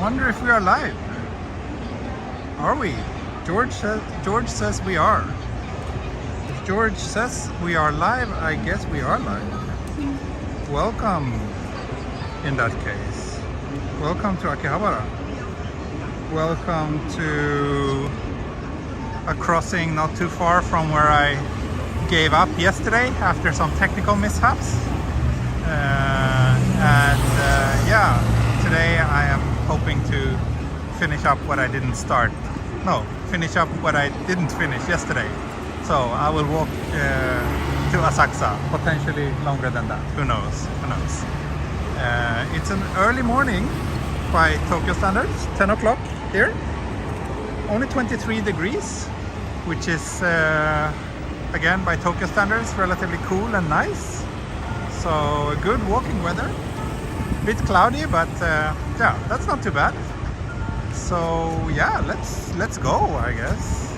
wonder if we are live. Are we? George says we are. If George says we are live, I guess we are live. Welcome in that case. Welcome to Akihabara. Welcome to a crossing not too far from where I gave up yesterday after some technical mishaps. Yeah, today I am hoping to finish up what I didn't start. No, finish up what I didn't finish yesterday. So I will walk to Asakusa, potentially longer than that. Who knows? Who knows? It's an early morning by Tokyo standards, 10 o'clock here. Only 23 degrees, which is again by Tokyo standards relatively cool and nice. So good walking weather. Bit cloudy, but yeah, that's not too bad. So yeah, let's go, I guess.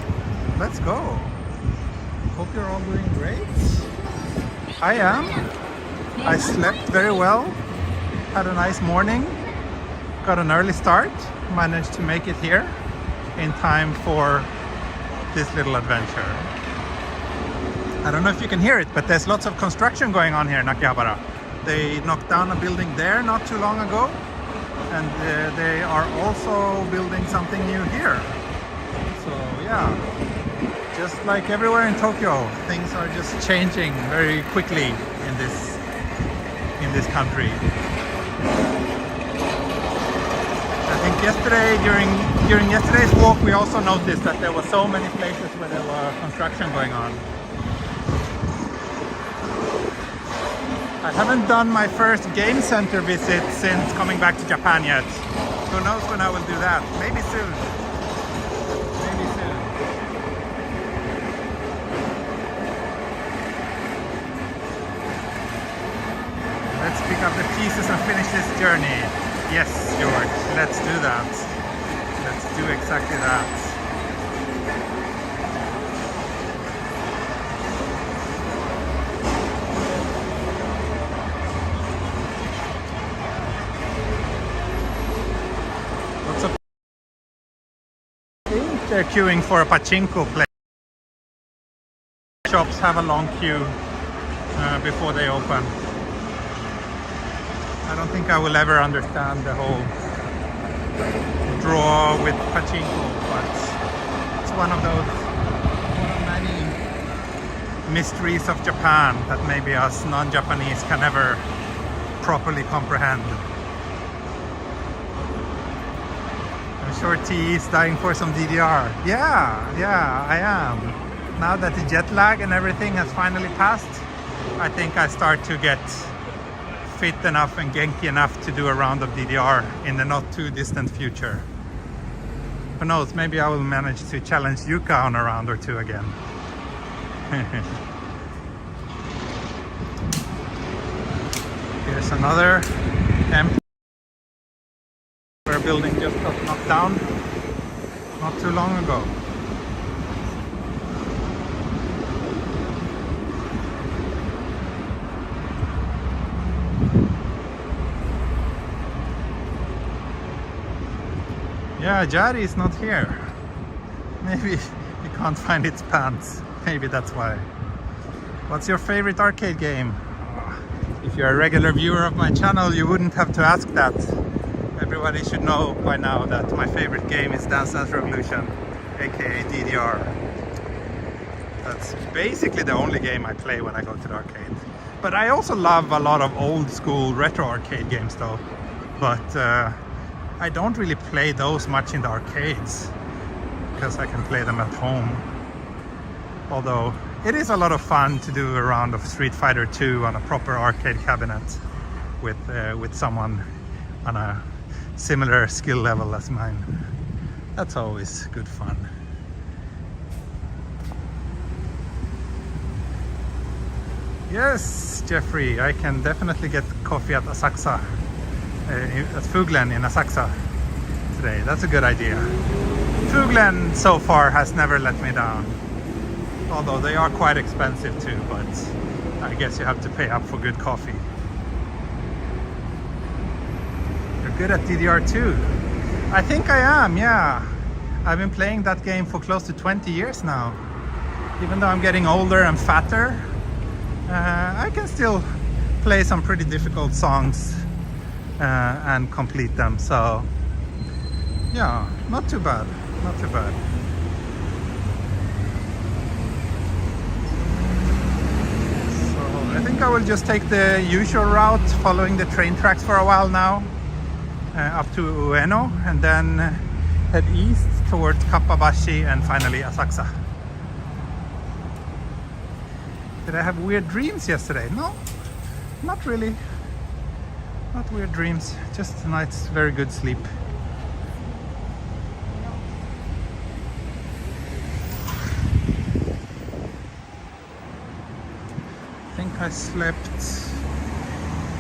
Let's go. Hope you're all doing great. I am. I slept very well. Had a nice morning. Got an early start. Managed to make it here in time for this little adventure. I don't know if you can hear it, but there's lots of construction going on here in Akihabara. They knocked down a building there not too long ago, and they are also building something new here. So yeah, just like everywhere in Tokyo, things are just changing very quickly in this country. I think yesterday, during yesterday's walk, we also noticed that there were so many places where there were construction going on. I haven't done my first game center visit since coming back to Japan yet. Who knows when I will do that? Maybe soon. Maybe soon. Let's pick up the pieces and finish this journey. Yes, George, let's do that. Let's do exactly that. They're queuing for a pachinko place. Shops have a long queue before they open. I don't think I will ever understand the whole draw with pachinko, but it's one of many mysteries of Japan that maybe us non-Japanese can never properly comprehend. I'm sure T is dying for some DDR. Yeah, I am. Now that the jet lag and everything has finally passed, I think I start to get fit enough and genki enough to do a round of DDR in the not too distant future. Who knows, maybe I will manage to challenge Yuka on a round or two again. Here's another empty building just got knocked down not too long ago. Yeah, Jari is not here. Maybe he can't find its pants. Maybe that's why. What's your favorite arcade game? If you're a regular viewer of my channel, you wouldn't have to ask that. Everybody should know by now that my favorite game is Dance Dance Revolution, aka DDR. That's basically the only game I play when I go to the arcade. But I also love a lot of old school retro arcade games though. But I don't really play those much in the arcades because I can play them at home. Although it is a lot of fun to do a round of Street Fighter 2 on a proper arcade cabinet with someone on a similar skill level as mine. That's always good fun. Yes, Jeffrey, I can definitely get coffee at Asakusa, at Fuglen in Asakusa today. That's a good idea. Fuglen so far has never let me down. Although they are quite expensive too, but I guess you have to pay up for good coffee. You're good at DDR too. I think I am, yeah. I've been playing that game for close to 20 years now. Even though I'm getting older and fatter, I can still play some pretty difficult songs and complete them. So yeah, not too bad, not too bad. So I think I will just take the usual route, following the train tracks for a while now, up to Ueno, and then head east towards Kappabashi and finally Asakusa. Did I have weird dreams yesterday? No, not really. Not weird dreams, just a night's very good sleep. I think I slept,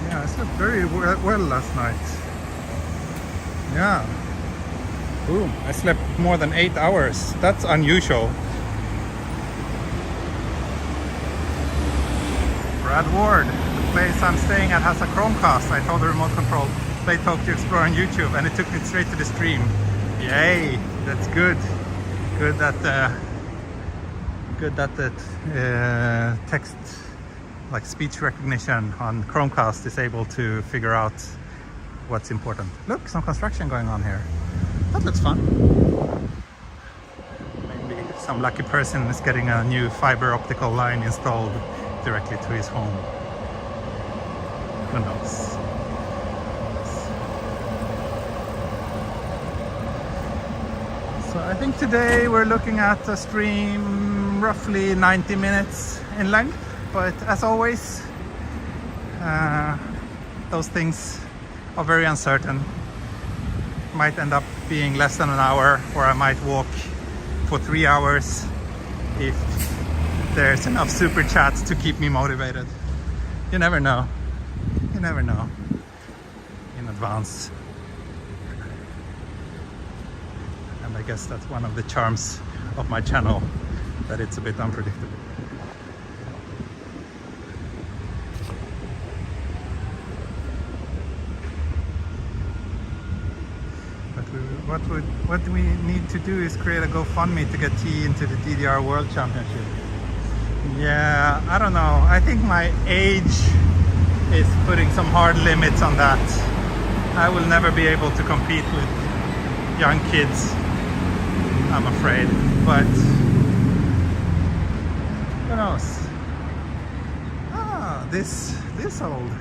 yeah, I slept very well last night. Yeah. Boom, I slept more than 8 hours. That's unusual. Brad Ward, the place I'm staying at has a Chromecast. I told the remote control, play Tokyo Explore on YouTube, and it took me straight to the stream. Yay, that's good. Good that the text, like speech recognition on Chromecast, is able to figure out what's important. Look, some construction going on here. That looks fun. Maybe some lucky person is getting a new fiber optical line installed directly to his home. Who knows? So I think today we're looking at a stream roughly 90 minutes in length, but as always, those things are very uncertain. Might end up being less than an hour, or I might walk for 3 hours if there's enough super chats to keep me motivated. You never know. You never know in advance. And I guess that's one of the charms of my channel, that it's a bit unpredictable. What we need to do is create a GoFundMe to get T into the DDR World Championship. Yeah, I don't know. I think my age is putting some hard limits on that. I will never be able to compete with young kids, I'm afraid. But who knows? Ah, this old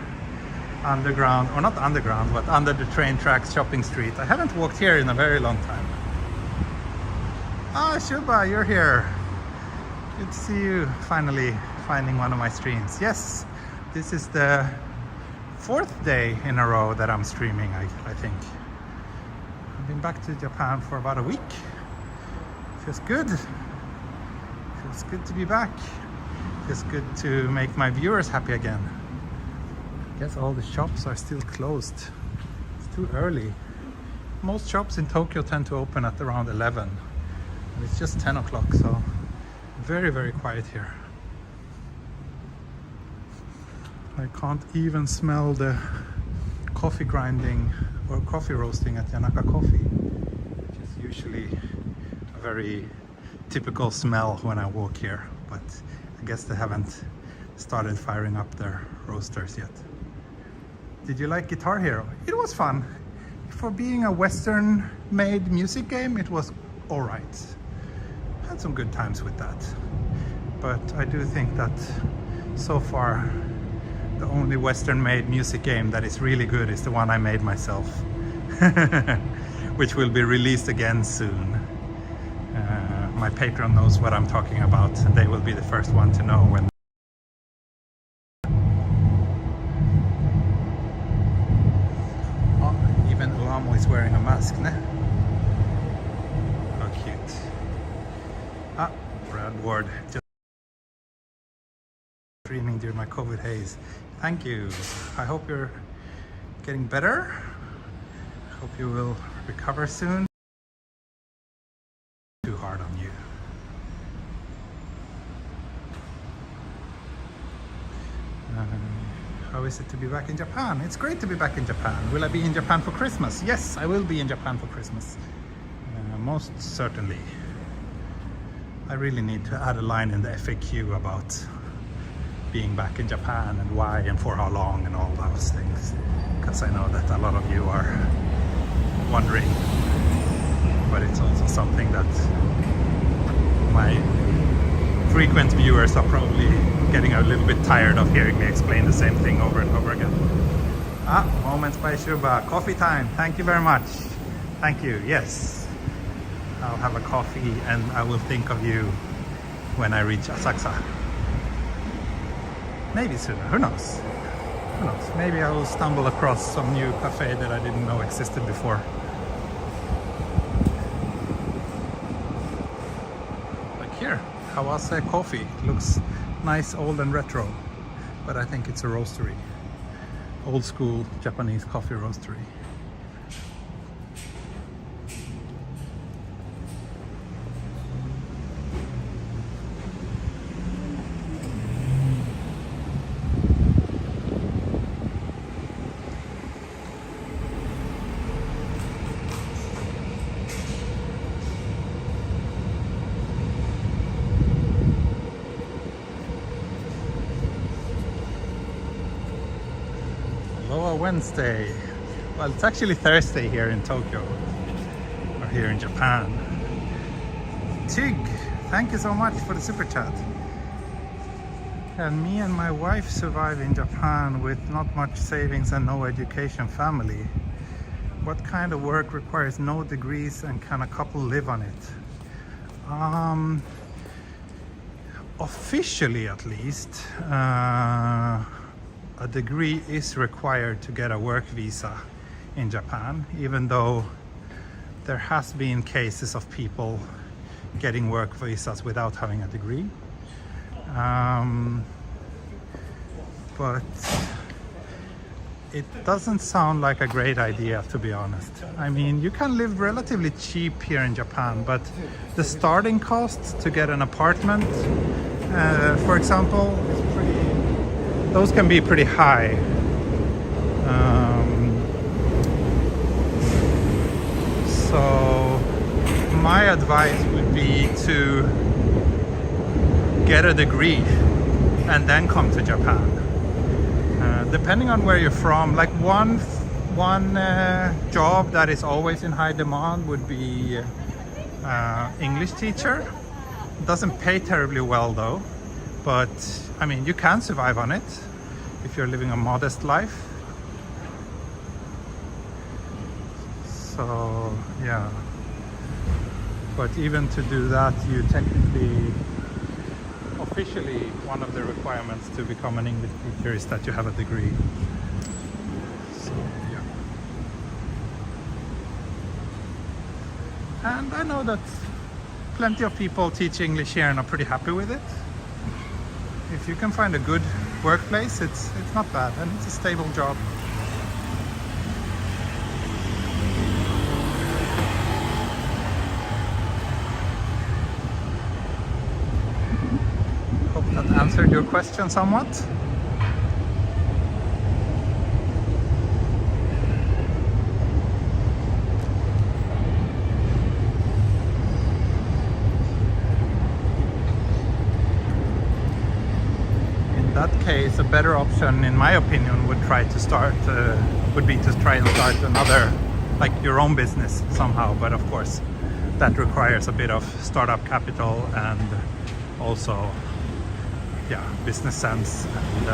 underground, or not underground, but under the train tracks shopping street. I haven't walked here in a very long time. Ah, Shuba, you're here. Good to see you finally finding one of my streams. Yes, this is the 4th day in a row that I'm streaming, I think. I've been back to Japan for about a week. Feels good. Feels good to be back. Feels good to make my viewers happy again. I guess all the shops are still closed. It's too early. Most shops in Tokyo tend to open at around 11. And it's just 10 o'clock, so very, very quiet here. I can't even smell the coffee grinding or coffee roasting at Yanaka Coffee, which is usually a very typical smell when I walk here. But I guess they haven't started firing up their roasters yet. Did you like Guitar Hero? It was fun. For being a Western-made music game, it was alright. Had some good times with that. But I do think that so far, the only Western-made music game that is really good is the one I made myself. Which will be released again soon. My Patreon knows what I'm talking about, and they will be the first one to know when. Is wearing a mask, ne? How cute. Ah, Brad Ward, just streaming during my COVID haze. Thank you. I hope you're getting better. I hope you will recover soon. Too hard on you. How is it to be back in Japan? It's great to be back in Japan. Will I be in Japan for Christmas? Yes, I will be in Japan for Christmas. Most certainly. I really need to add a line in the FAQ about being back in Japan and why and for how long and all those things. Because I know that a lot of you are wondering. But it's also something that my frequent viewers are probably getting a little bit tired of hearing me explain the same thing over and over again. Moments by Shuba. Coffee time. Thank you very much. Thank you. Yes. I'll have a coffee and I will think of you when I reach Asakusa. Maybe sooner. Who knows? Who knows? Maybe I will stumble across some new cafe that I didn't know existed before. Like here, Kawase Coffee. Looks nice, old and retro, but I think it's a roastery. Old school Japanese coffee roastery. Wednesday. Well, it's actually Thursday here in Tokyo, or here in Japan. Tig, thank you so much for the super chat. And me and my wife survive in Japan with not much savings and no education family. What kind of work requires no degrees and can a couple live on it? Officially, at least, a degree is required to get a work visa in Japan, even though there has been cases of people getting work visas without having a degree. But it doesn't sound like a great idea, to be honest. I mean, you can live relatively cheap here in Japan, but the starting costs to get an apartment, for example, those can be pretty high. So my advice would be to get a degree and then come to Japan. Depending on where you're from, like one job that is always in high demand would be English teacher. Doesn't pay terribly well though. But I mean, you can survive on it if you're living a modest life. So yeah, but even to do that, you technically, officially, one of the requirements to become an English teacher is that you have a degree. So yeah. And I know that plenty of people teach English here and are pretty happy with it. If you can find a good workplace, it's not bad, and it's a stable job. Hope that answered your question somewhat. That case, a better option, in my opinion, would be to try and start another, like your own business somehow. But of course, that requires a bit of startup capital and also, yeah, business sense and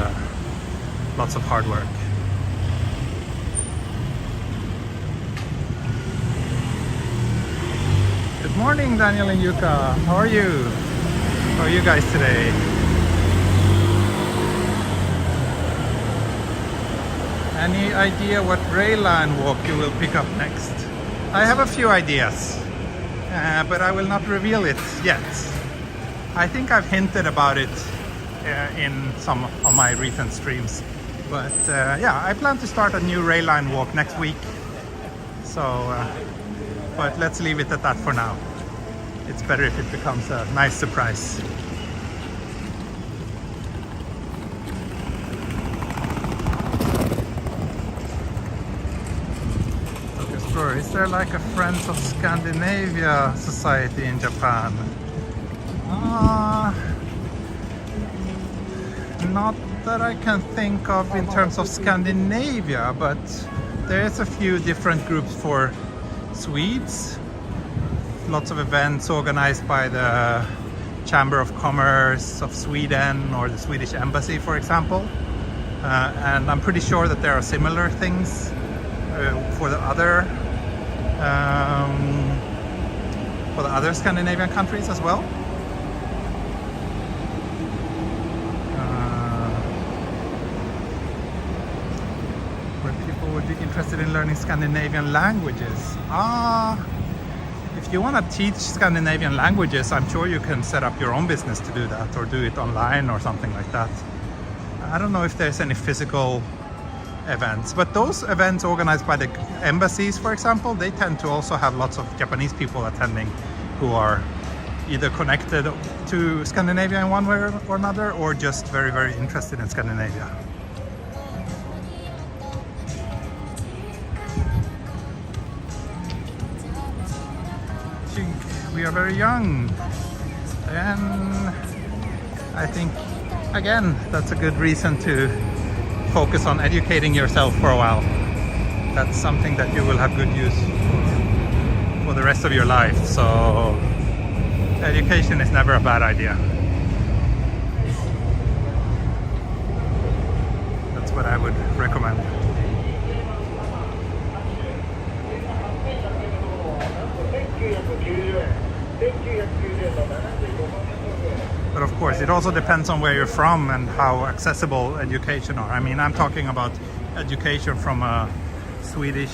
lots of hard work. Good morning, Daniel and Yuka. How are you? How are you guys today? Any idea what rail line walk you will pick up next? I have a few ideas, but I will not reveal it yet. I think I've hinted about it in some of my recent streams. But yeah, I plan to start a new rail line walk next week. So, but let's leave it at that for now. It's better if it becomes a nice surprise. there like a Friends of Scandinavia society in Japan? Not that I can think of in terms of Scandinavia, but there's a few different groups for Swedes. Lots of events organized by the Chamber of Commerce of Sweden or the Swedish Embassy, for example. And I'm pretty sure that there are similar things for the other Scandinavian countries as well. Where people would be interested in learning Scandinavian languages. If you want to teach Scandinavian languages, I'm sure you can set up your own business to do that, or do it online or something like that. I don't know if there's any physical events, but those events organized by the embassies, for example, they tend to also have lots of Japanese people attending who are either connected to Scandinavia in one way or another, or just very, very interested in Scandinavia. We are very young, and I think again that's a good reason to focus on educating yourself for a while. That's something that you will have good use for the rest of your life, so education is never a bad idea. That's what I would recommend. But of course, it also depends on where you're from and how accessible education are. I mean, I'm talking about education from a Swedish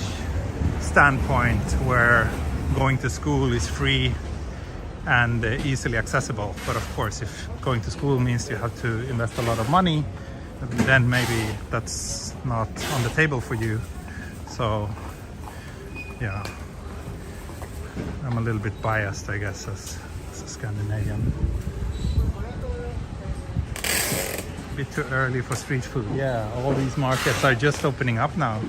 standpoint, where going to school is free and easily accessible. But of course, if going to school means you have to invest a lot of money, then maybe that's not on the table for you. So, yeah. I'm a little bit biased, I guess, as a Scandinavian. A bit too early for street food. Yeah, all these markets are just opening up now.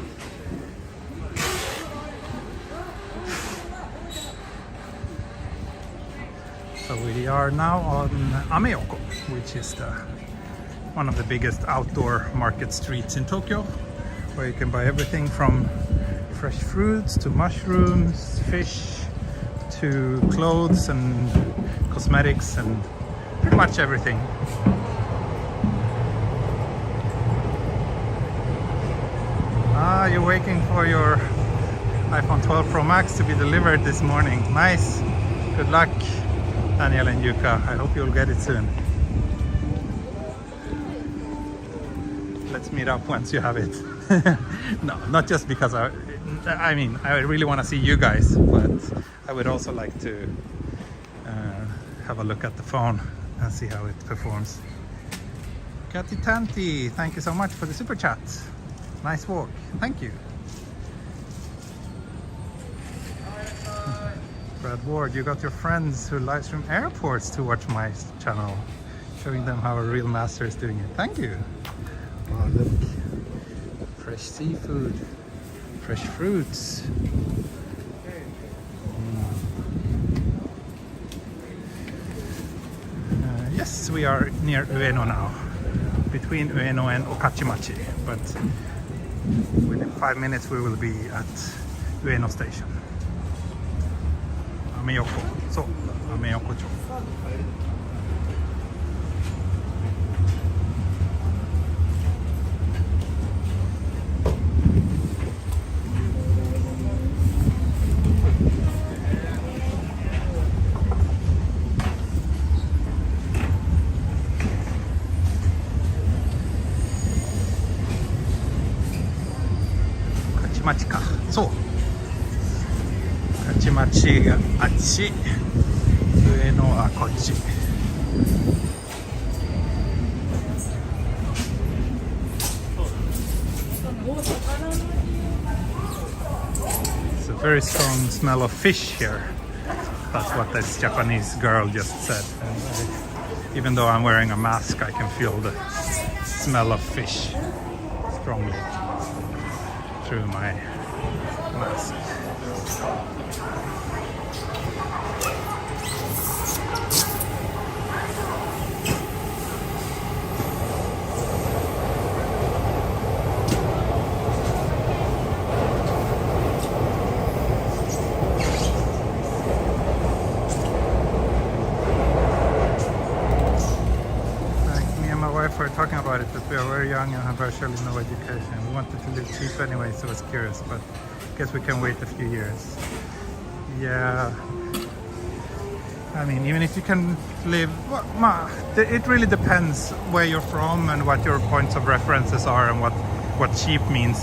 So we are now on Ameoko, which is one of the biggest outdoor market streets in Tokyo, where you can buy everything from fresh fruits to mushrooms, fish, to clothes and cosmetics and pretty much everything. You're waiting for your iPhone 12 Pro Max to be delivered this morning. Nice. Good luck, Daniel and Yuka. I hope you'll get it soon. Let's meet up once you have it. No, not just because I really want to see you guys, but I would also like to have a look at the phone and see how it performs. Kati Tanti, thank you so much for the super chat. Nice walk, thank you. Brad Ward, you got your friends who live stream airports to watch my channel, showing them how a real master is doing it. Thank you. Oh, look. Fresh seafood, fresh fruits. Yes, we are near Ueno now, between Ueno and Okachimachi, but within 5 minutes we will be at Ueno station. Ameoko, so Ameoko-cho. Kachimachiか。そう。Kachimachiがあっち。上野はこっち。It's a very strong smell of fish here. That's what this Japanese girl just said. And even though I'm wearing a mask, I can feel the smell of fish strongly through my mask. my wife were talking about it, that we are very young and have virtually no education. We wanted to live cheap anyway, so I was curious, but I guess we can wait a few years. Yeah. I mean, even if you can live, well, it really depends where you're from and what your points of references are and what cheap means.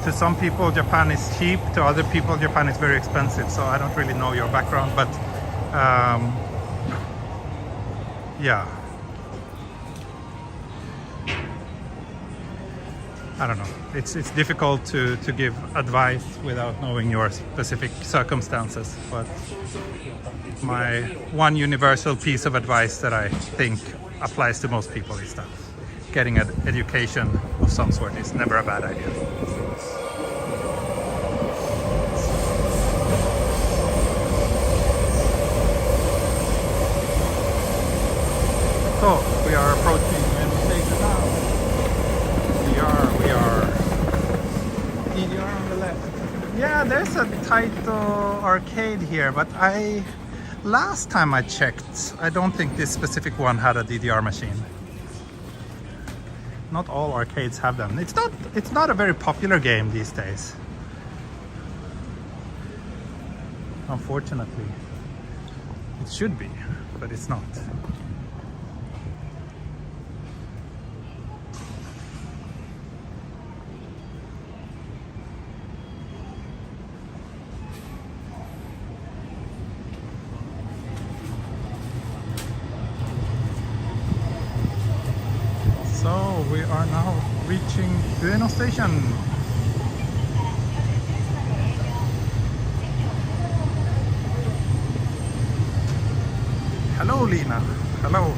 To some people, Japan is cheap. To other people, Japan is very expensive. So I don't really know your background, but yeah. I don't know. It's difficult to give advice without knowing your specific circumstances. But my one universal piece of advice that I think applies to most people is that getting an education of some sort is never a bad idea. So we are approaching Vending station now. We are DDR on the left. Yeah, there's a Taito arcade here, but last time I checked, I don't think this specific one had a DDR machine. Not all arcades have them. It's not a very popular game these days. Unfortunately. It should be, but it's not. So we are now reaching Ueno station. Hello Lina. Hello.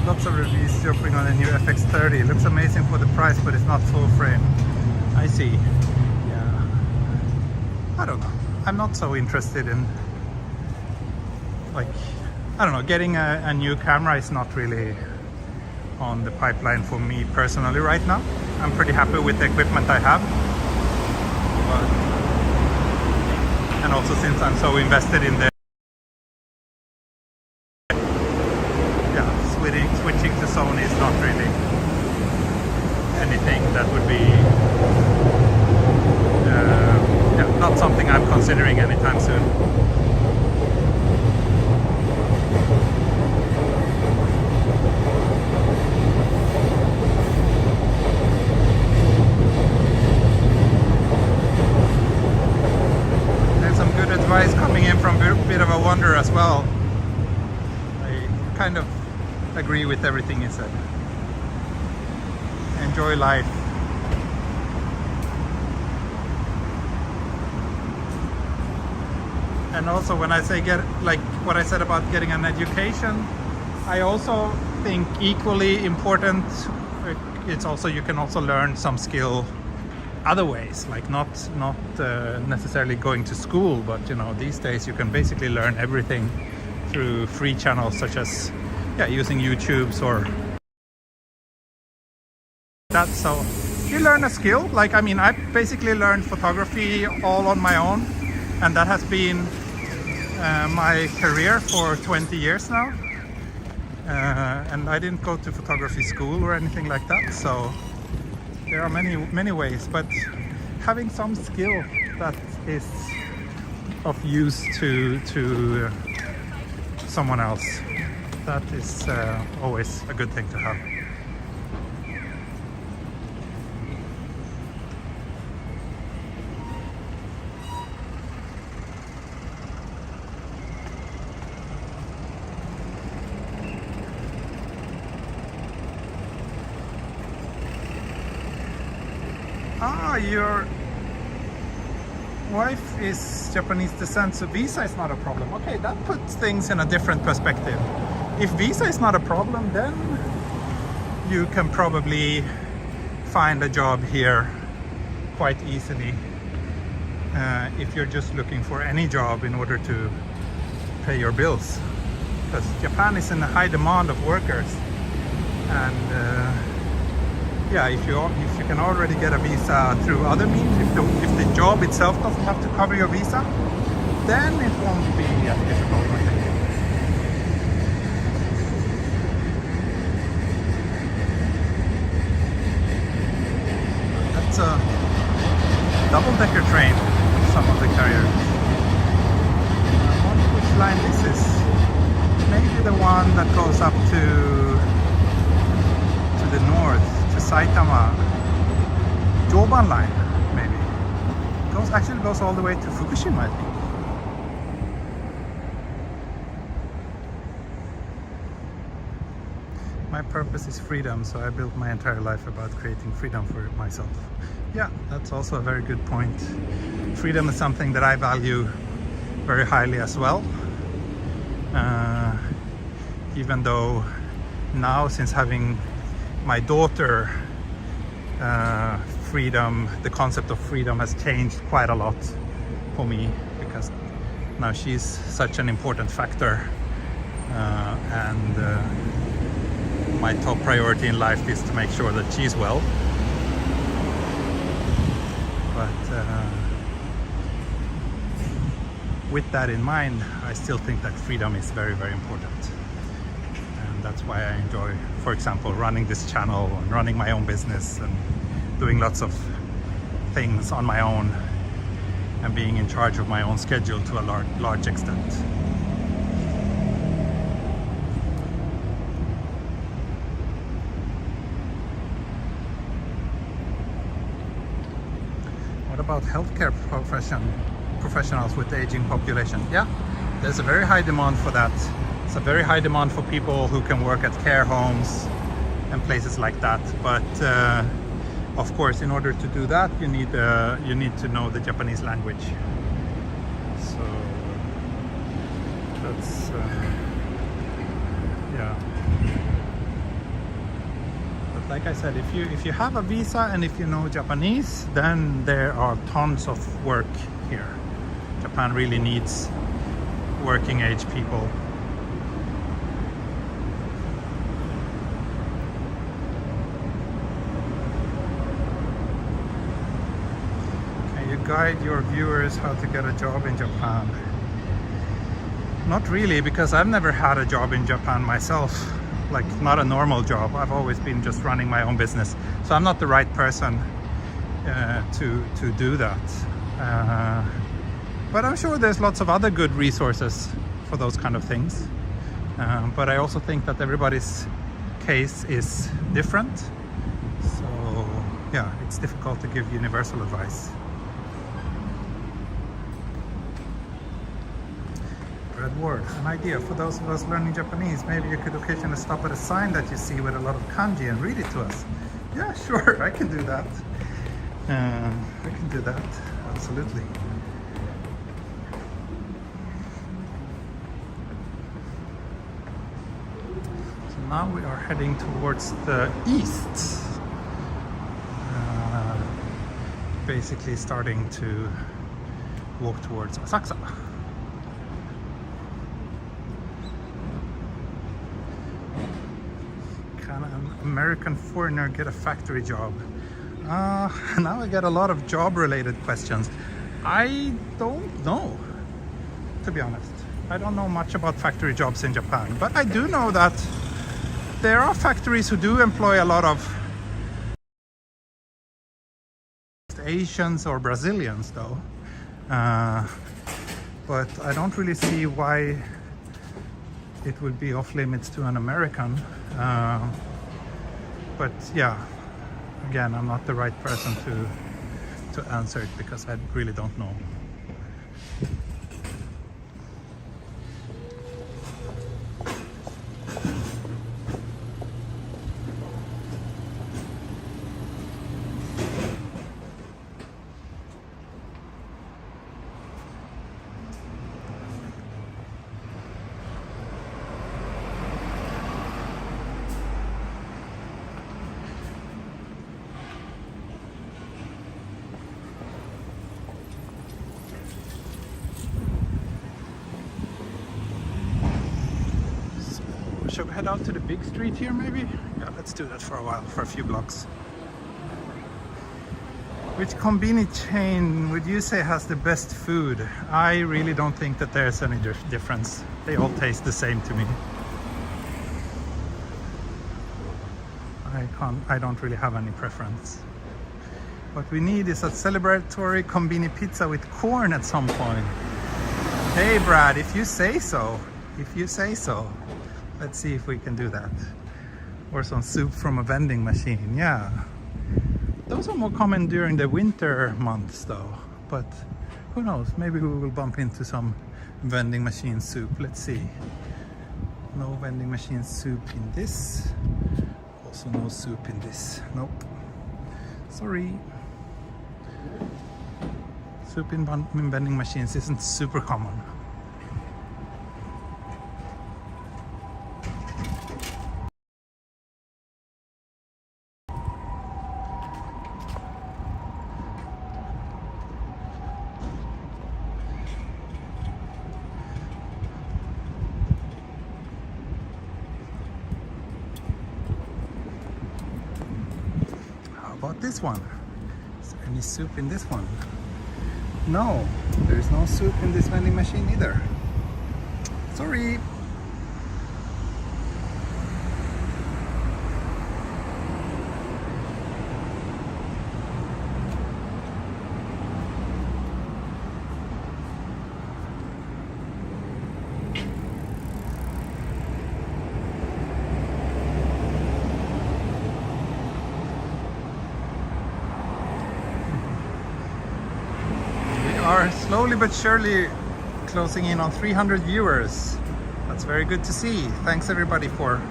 Lots of reviews jumping on the new FX30. It looks amazing for the price, but it's not full frame. I see. Yeah. I don't know. I'm not so interested in, like, I don't know, getting a new camera is not really on the pipeline for me personally right now. I'm pretty happy with the equipment I have. And also since I'm so invested in the switching to Sony is not really anything that would be not something I'm considering anytime soon. Coming in from a bit of a wonder as well. I kind of agree with everything he said. Enjoy life. And also when I say like what I said about getting an education, I also think equally important, it's also, you can also learn some skill other ways, like not necessarily going to school, but you know, these days you can basically learn everything through free channels such as using YouTube's or that. So you learn a skill. Like, I mean, I basically learned photography all on my own, and that has been my career for 20 years now, and I didn't go to photography school or anything like that. So there are many ways, but having some skill that is of use to someone else, that is always a good thing to have. Your wife is Japanese descent, so visa is not a problem. Okay, that puts things in a different perspective. If visa is not a problem, then you can probably find a job here quite easily. If you're just looking for any job in order to pay your bills. Because Japan is in a high demand of workers. And if you can already get a visa through other means, if the job itself doesn't have to cover your visa, then it won't be as difficult, I think. maybe the one that goes up to the north, to Saitama. Joban line, maybe. Actually goes all the way to Fukushima, I think. My purpose is freedom, so I built my entire life about creating freedom for myself. Yeah, that's also a very good point. Freedom is something that I value very highly as well. Even though now, since having my daughter, freedom, the concept of freedom has changed quite a lot for me, because now she's such an important factor, and my top priority in life is to make sure that she's well. But with that in mind, I still think that freedom is very, very important. And that's why I enjoy, for example, running this channel and running my own business and doing lots of things on my own and being in charge of my own schedule to a large extent. What about healthcare professionals with the aging population? Yeah, there's a very high demand for that. It's a very high demand for people who can work at care homes and places like that. But of course, in order to do that, you need to know the Japanese language. So that's yeah. But like I said, if you have a visa and if you know Japanese, then there are tons of work here. Japan really needs working age people. Can you guide your viewers how to get a job in Japan? Not really, because I've never had a job in Japan myself. Like, not a normal job. I've always been just running my own business. So I'm not the right person to do that. But I'm sure there's lots of other good resources for those kind of things. But I also think that everybody's case is different. So yeah, it's difficult to give universal advice. Red word, an idea for those of us learning Japanese. Maybe you could occasionally stop at a sign that you see with a lot of kanji and read it to us. Yeah, sure, I can do that. I can do that, absolutely. So now we are heading towards the east. Basically starting to walk towards Asakusa. Can an American foreigner get a factory job? Now I get a lot of job-related questions. I don't know, to be honest. I don't know much about factory jobs in Japan, but I do know that there are factories who do employ a lot of Asians or Brazilians, though. But I don't really see why it would be off limits to an American. But yeah, again, I'm not the right person to answer it, because I really don't know. Should we head out to the big street here, maybe? Yeah, let's do that for a while, for a few blocks. Which konbini chain would you say has the best food? I really don't think that there's any difference. They all taste the same to me. I don't really have any preference. What we need is a celebratory konbini pizza with corn at some point. Hey Brad, if you say so. If you say so. Let's see if we can do that. Or some soup from a vending machine. Yeah. Those are more common during the winter months though. But who knows? Maybe we will bump into some vending machine soup. Let's see. No vending machine soup in this. Also no soup in this. Nope. Sorry. Soup in vending machines isn't super common. How about this one? Is there any soup in this one? No, there's no soup in this vending machine either. Sorry. Are slowly but surely closing in on 300 viewers. That's very good to see. Thanks everybody for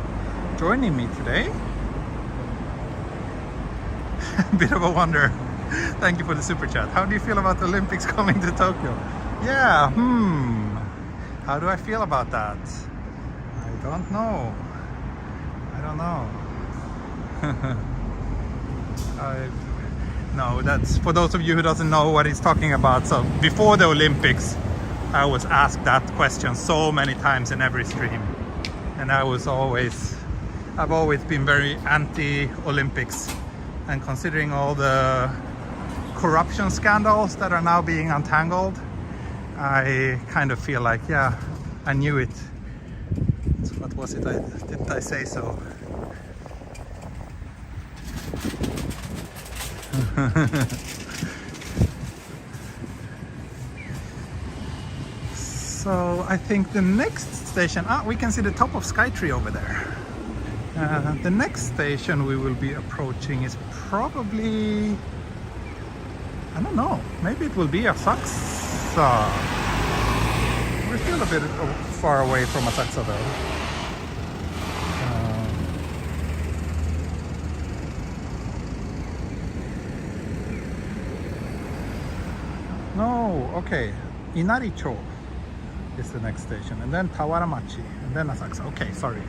joining me today. Bit of a wonder. Thank you for the super chat. How do you feel about the Olympics coming to Tokyo? Yeah, how do I feel about that? I don't know. No, that's for those of you who doesn't know what he's talking about. So before the Olympics, I was asked that question so many times in every stream, and I've always been very anti-Olympics, and considering all the corruption scandals that are now being untangled, I kind of feel like, yeah, I knew it. What was it? Didn't I say so? So I think the next station, we can see the top of Skytree over there. The next station we will be approaching is probably, I don't know, maybe it will be Asakusa. We're still a bit far away from Asakusa though. No, okay. Inaricho is the next station, and then Tawaramachi, and then Asakusa. Okay, sorry.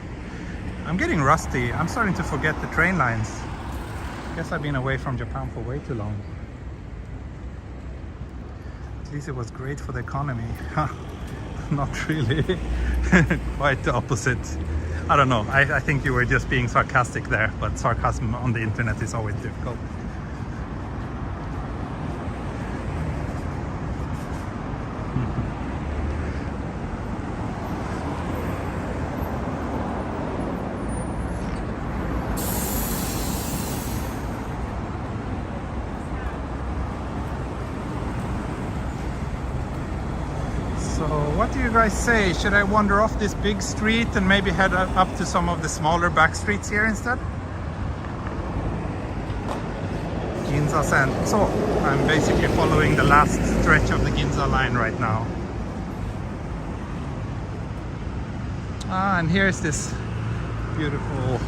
I'm getting rusty. I'm starting to forget the train lines. Guess I've been away from Japan for way too long. At least it was great for the economy. Not really. Quite the opposite. I don't know. I think you were just being sarcastic there, but sarcasm on the internet is always difficult. What do you guys say? Should I wander off this big street and maybe head up to some of the smaller back streets here instead? Ginza Senso. I'm basically following the last stretch of the Ginza line right now. And here's this beautiful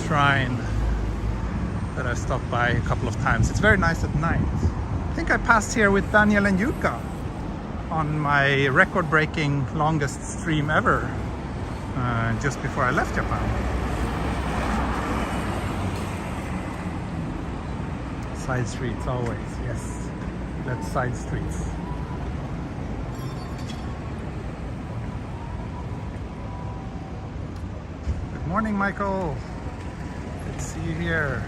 shrine that I've stopped by a couple of times. It's very nice at night. I think I passed here with Daniel and Yuka on my record-breaking longest stream ever, just before I left Japan. Side streets always, yes. That's side streets. Good morning, Michael. Good to see you here.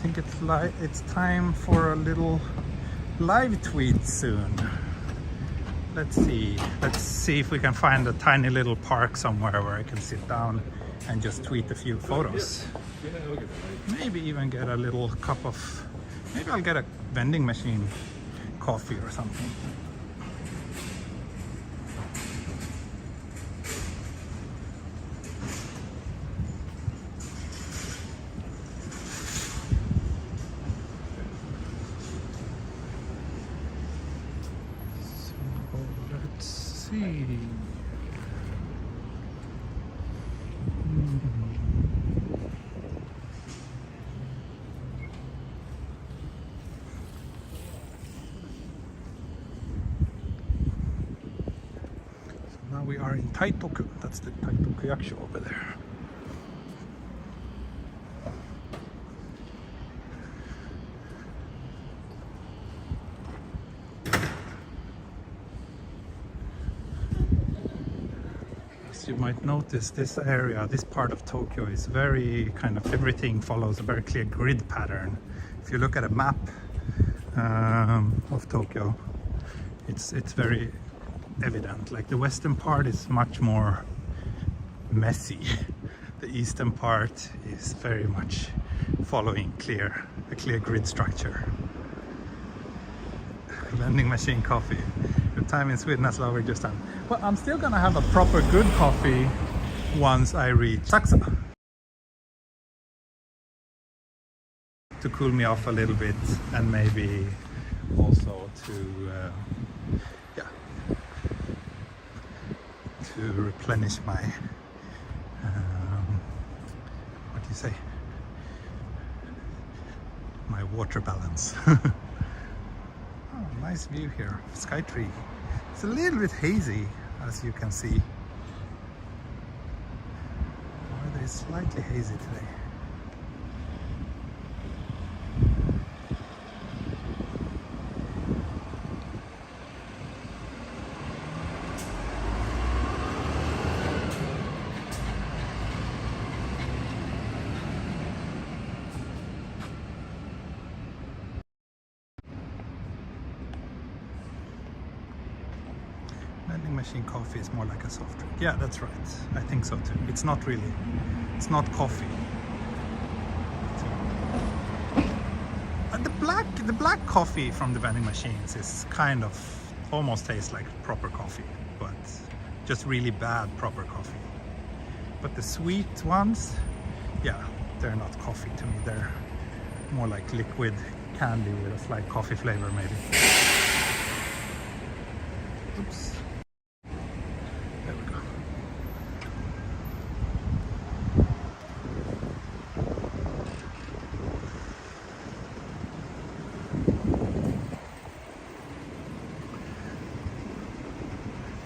think it's time for a little live tweet soon. Let's see if we can find a tiny little park somewhere where I can sit down and just tweet a few photos. Maybe even get a little cup of, maybe I'll get a vending machine coffee or something. Now we are in Taitoku. That's the Taitoku Yakusho over there. You might notice this area, this part of Tokyo is very kind of, everything follows a very clear grid pattern. If you look at a map of Tokyo, it's very evident. Like the western part is much more messy. The eastern part is very much following a clear grid structure. Vending machine coffee. The time in Sweden has lowered just done. Well, I'm still gonna have a proper good coffee once I reach Asakusa, to cool me off a little bit, and maybe also to replenish my what do you say, my water balance. Oh, nice view here, Skytree. It's a little bit hazy, as you can see. The weather is slightly hazy today. Vending machine coffee is more like a soft drink. Yeah, that's right. I think so too. It's not coffee. The black coffee from the vending machines is kind of almost tastes like proper coffee, but just really bad proper coffee. But the sweet ones, yeah, they're not coffee to me. They're more like liquid candy with a slight coffee flavor maybe. Oops. There we go.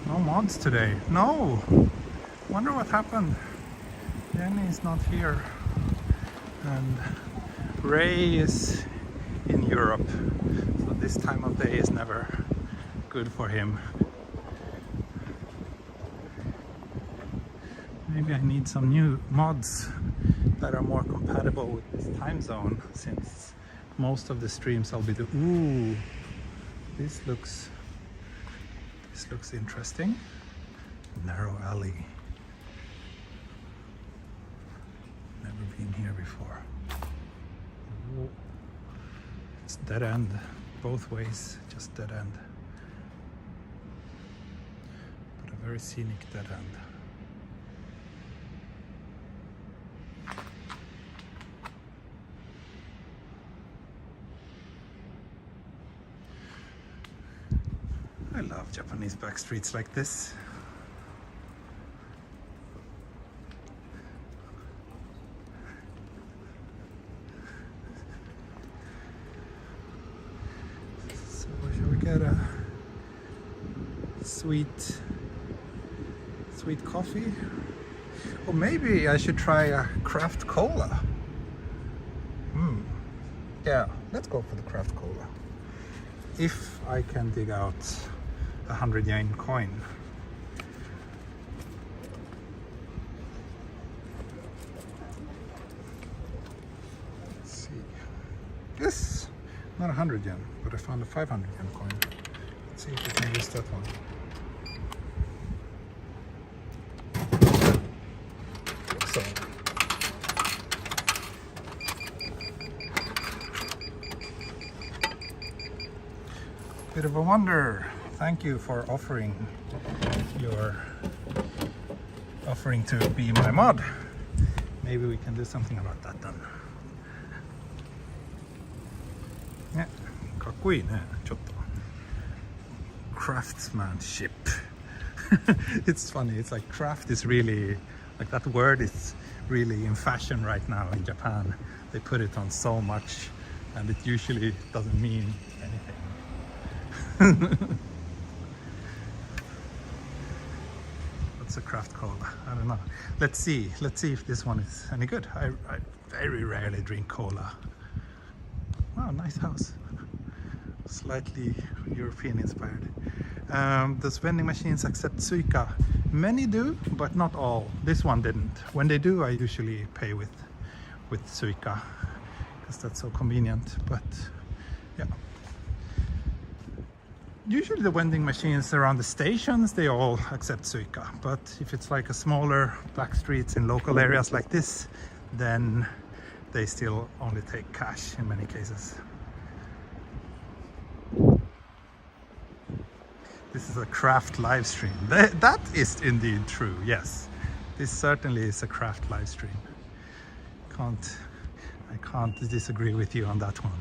No mods today. No! Wonder what happened. Jenny is not here. And Ray is in Europe. So this time of day is never good for him. Maybe I need some new mods that are more compatible with this time zone, since most of the streams I'll be doing. Ooh, this looks interesting. Narrow alley. Never been here before. Ooh. It's dead end, both ways, just dead end. But a very scenic dead end. I love Japanese back streets like this. So shall we get a sweet coffee? Or maybe I should try a craft cola. Yeah, let's go for the craft cola. If I can dig out a 100 yen coin. Let's see. Not 100 yen, but I found a 500 yen coin. Let's see if we can use that one. So. Bit of a wonder. Thank you for offering to be my mod. Maybe we can do something about that then. Yeah, かっこいいね、ちょっと。Craftsmanship. It's funny, it's like craft is really, like that word is really in fashion right now in Japan. They put it on so much and it usually doesn't mean anything. What's a craft cola? I don't know. Let's see if this one is any good. I very rarely drink cola. Wow, nice house. Slightly European inspired. Does vending machines accept Suica? Many do, but not all. This one didn't. When they do, I usually pay with Suica because that's so convenient. But yeah, usually the vending machines around the stations, they all accept Suica. But if it's like a smaller back streets in local areas like this, then they still only take cash in many cases. This is a craft live stream. That is indeed true, yes. This certainly is a craft live stream. I can't disagree with you on that one.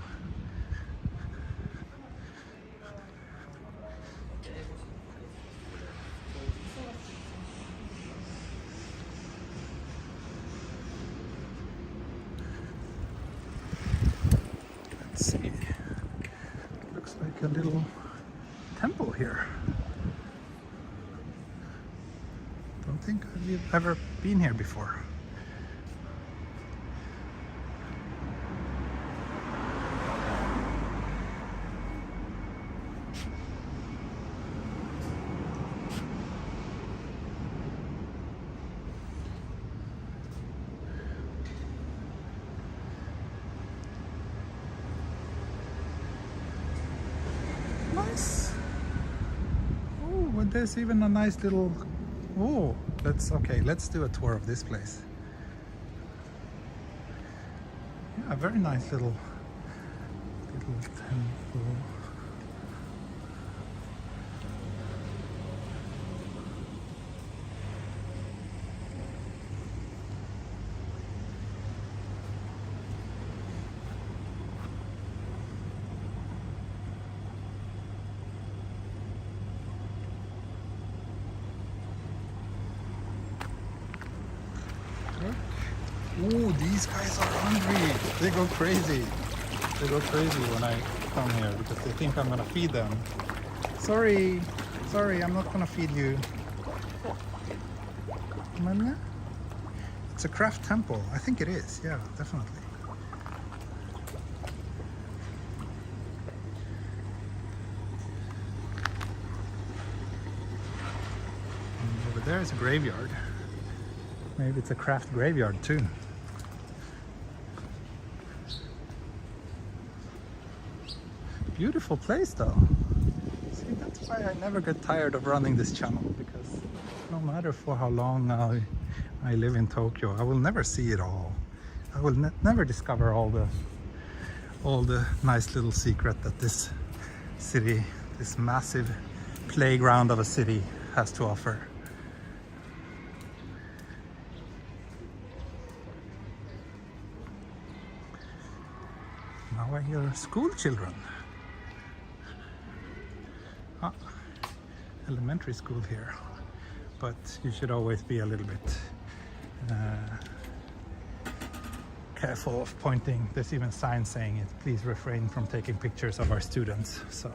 Let's see. Looks like a little temple here. Don't think I've ever been here before. Nice. Oh, but there's even a nice little. Oh, let's do a tour of this place. Yeah, very nice little temple. Ooh, these guys are hungry. They go crazy. They go crazy when I come here because they think I'm gonna feed them. Sorry, I'm not gonna feed you. It's a craft temple. I think it is. Yeah, definitely. And over there is a graveyard. Maybe it's a craft graveyard too. Beautiful place though. See, that's why I never get tired of running this channel, because no matter for how long I live in Tokyo, I will never see it all. I will never discover all the nice little secret that this city, this massive playground of a city, has to offer. Now I hear school children. Ah, elementary school here, but you should always be a little bit careful of pointing. There's even signs saying it, please refrain from taking pictures of our students. So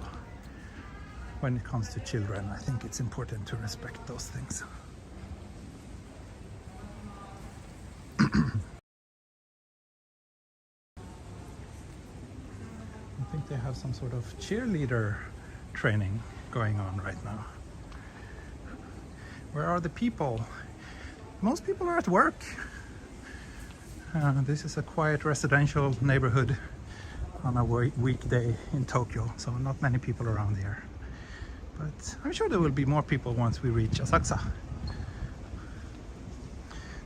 when it comes to children, I think it's important to respect those things. I think they have some sort of cheerleader training going on right now. Where are the people? Most people are at work. This is a quiet residential neighborhood on a weekday in Tokyo, so not many people around here. But I'm sure there will be more people once we reach Asakusa.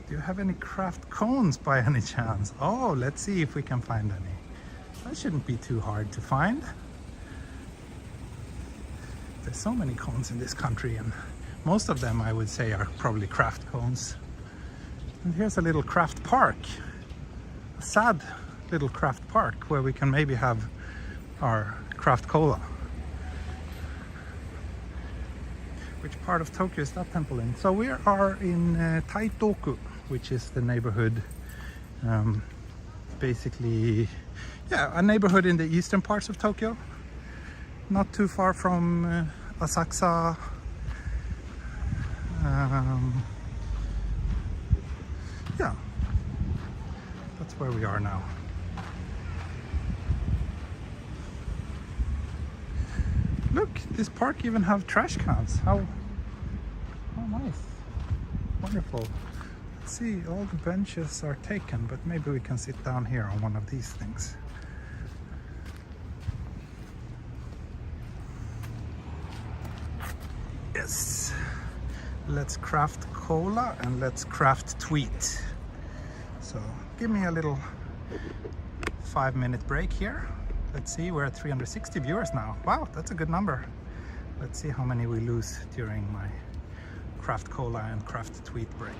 Do you have any craft cones by any chance? Oh, let's see if we can find any. That shouldn't be too hard to find. There's so many cones in this country, and most of them I would say are probably craft cones. And here's a little craft park. A sad little craft park where we can maybe have our craft cola. Which part of Tokyo is that temple in? So we are in Taitoku, which is the neighborhood, basically, yeah, a neighborhood in the eastern parts of Tokyo. Not too far from Asakusa. Yeah, that's where we are now. Look, this park even have trash cans. How nice. Wonderful. Let's see, all the benches are taken, but maybe we can sit down here on one of these things. Yes. Let's craft cola and let's craft tweet. So give me a little 5-minute break here. Let's see, we're at 360 viewers now. Wow, that's a good number. Let's see how many we lose during my craft cola and craft tweet break.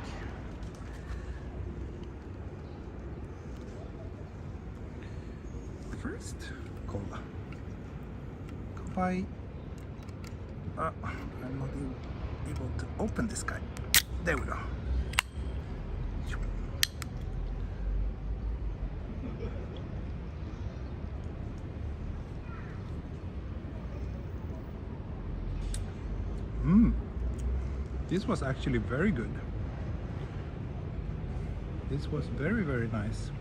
First, cola. Goodbye. I'm not able to open this guy. There we go. This was actually very good. This was very, very nice.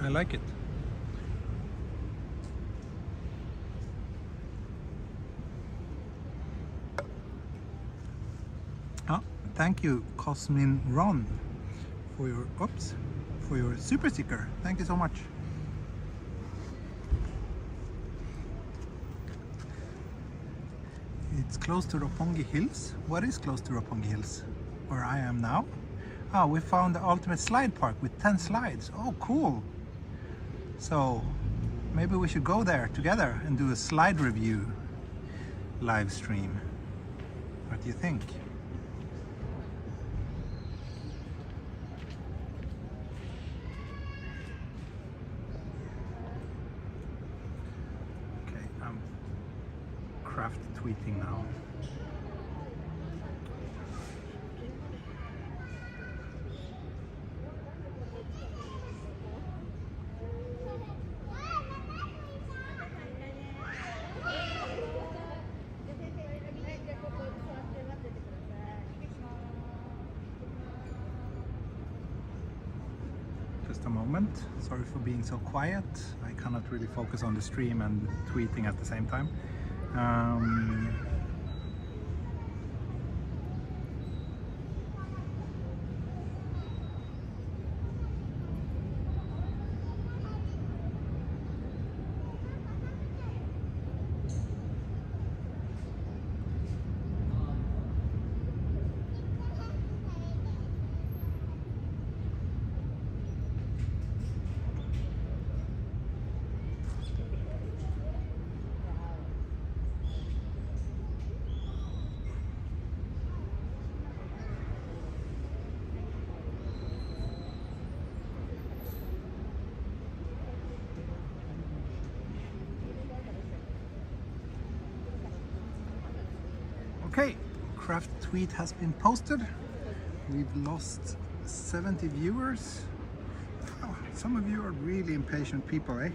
I like it. Thank you, Cosmin Ron, for your super sticker. Thank you so much. It's close to Roppongi Hills. What is close to Roppongi Hills? Where I am now? Oh, we found the ultimate slide park with 10 slides. Oh, cool. So maybe we should go there together and do a slide review live stream. What do you think? Okay, I'm craft tweeting now. Just a moment. Sorry for being so quiet. I cannot really focus on the stream and tweeting at the same time. Okay, craft tweet has been posted. We've lost 70 viewers. Oh, some of you are really impatient people, eh?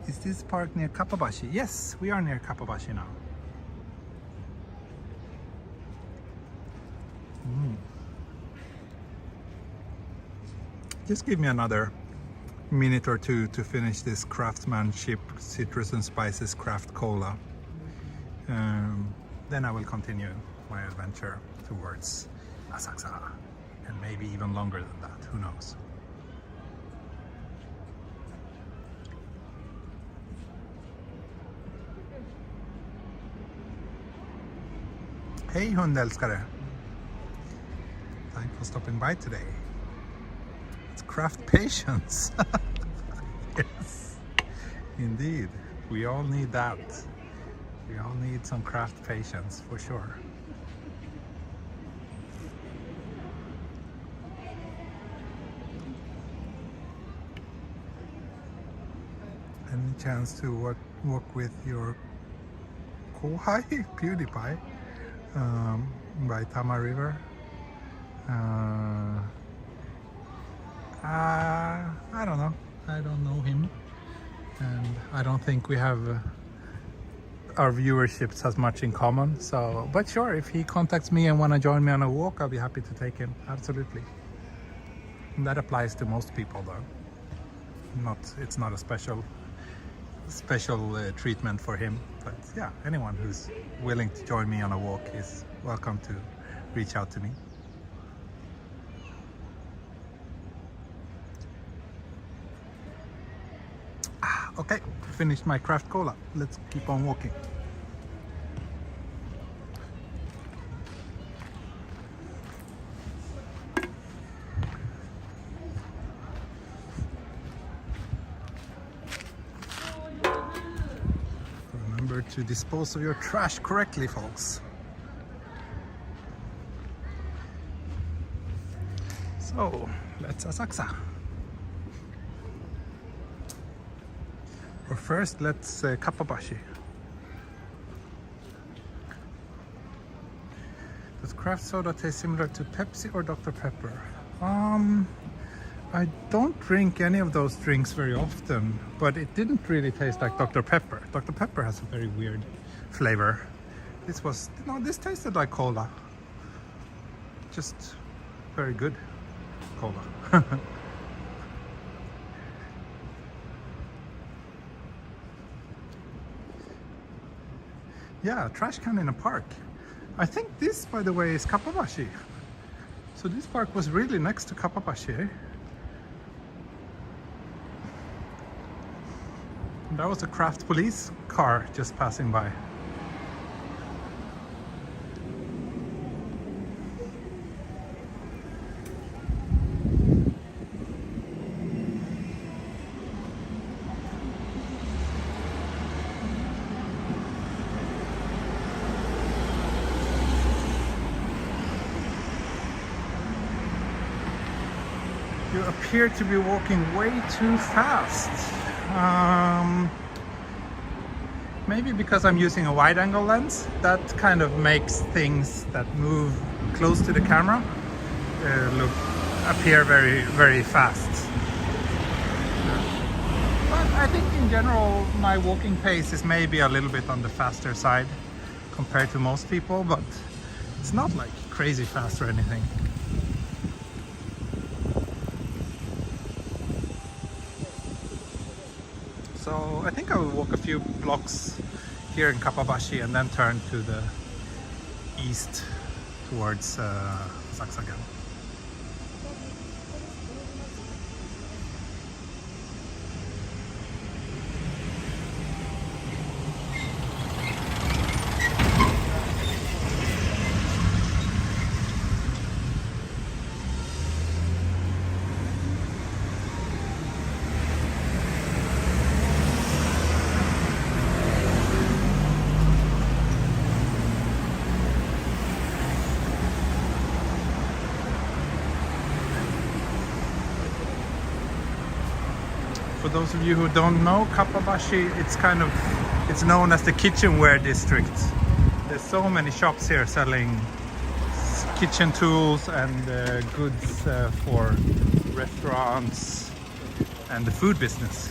Is this park near Kappabashi? Yes, we are near Kappabashi now. Just give me another minute or two to finish this craftsmanship citrus and spices craft cola. Then I will continue my adventure towards Asakusa, and maybe even longer than that, who knows. Hej hundälskare! Thanks for stopping by today. It's craft patience. Yes, indeed. We all need that. We all need some craft patience for sure. Any chance to walk with your kohai PewDiePie by Tama River? I don't know. I don't know him, and I don't think we have our viewerships has much in common. So, but sure, if he contacts me and want to join me on a walk, I'll be happy to take him. Absolutely. And that applies to most people, though. It's not a special treatment for him, but yeah, anyone who's willing to join me on a walk is welcome to reach out to me. Okay, finished my craft cola. Let's keep on walking. Remember to dispose of your trash correctly, folks. So, let's Asakusa. Or first, let's Kappabashi. Does craft soda taste similar to Pepsi or Dr. Pepper? I don't drink any of those drinks very often, but it didn't really taste like Dr. Pepper. Dr. Pepper has a very weird flavor. This tasted like cola. Just very good cola. Yeah, trash can in a park. I think this, by the way, is Kappabashi. So this park was really next to Kappabashi, eh? And that was a craft police car just passing by. You appear to be walking way too fast. Maybe because I'm using a wide-angle lens, that kind of makes things that move close to the camera appear very, very fast. But I think in general my walking pace is maybe a little bit on the faster side compared to most people, but it's not like crazy fast or anything. So I think I will walk a few blocks here in Kappabashi and then turn to the east towards Asakusa again. For those of you who don't know, Kappabashi, it's known as the kitchenware district. There's so many shops here selling kitchen tools and goods for restaurants and the food business.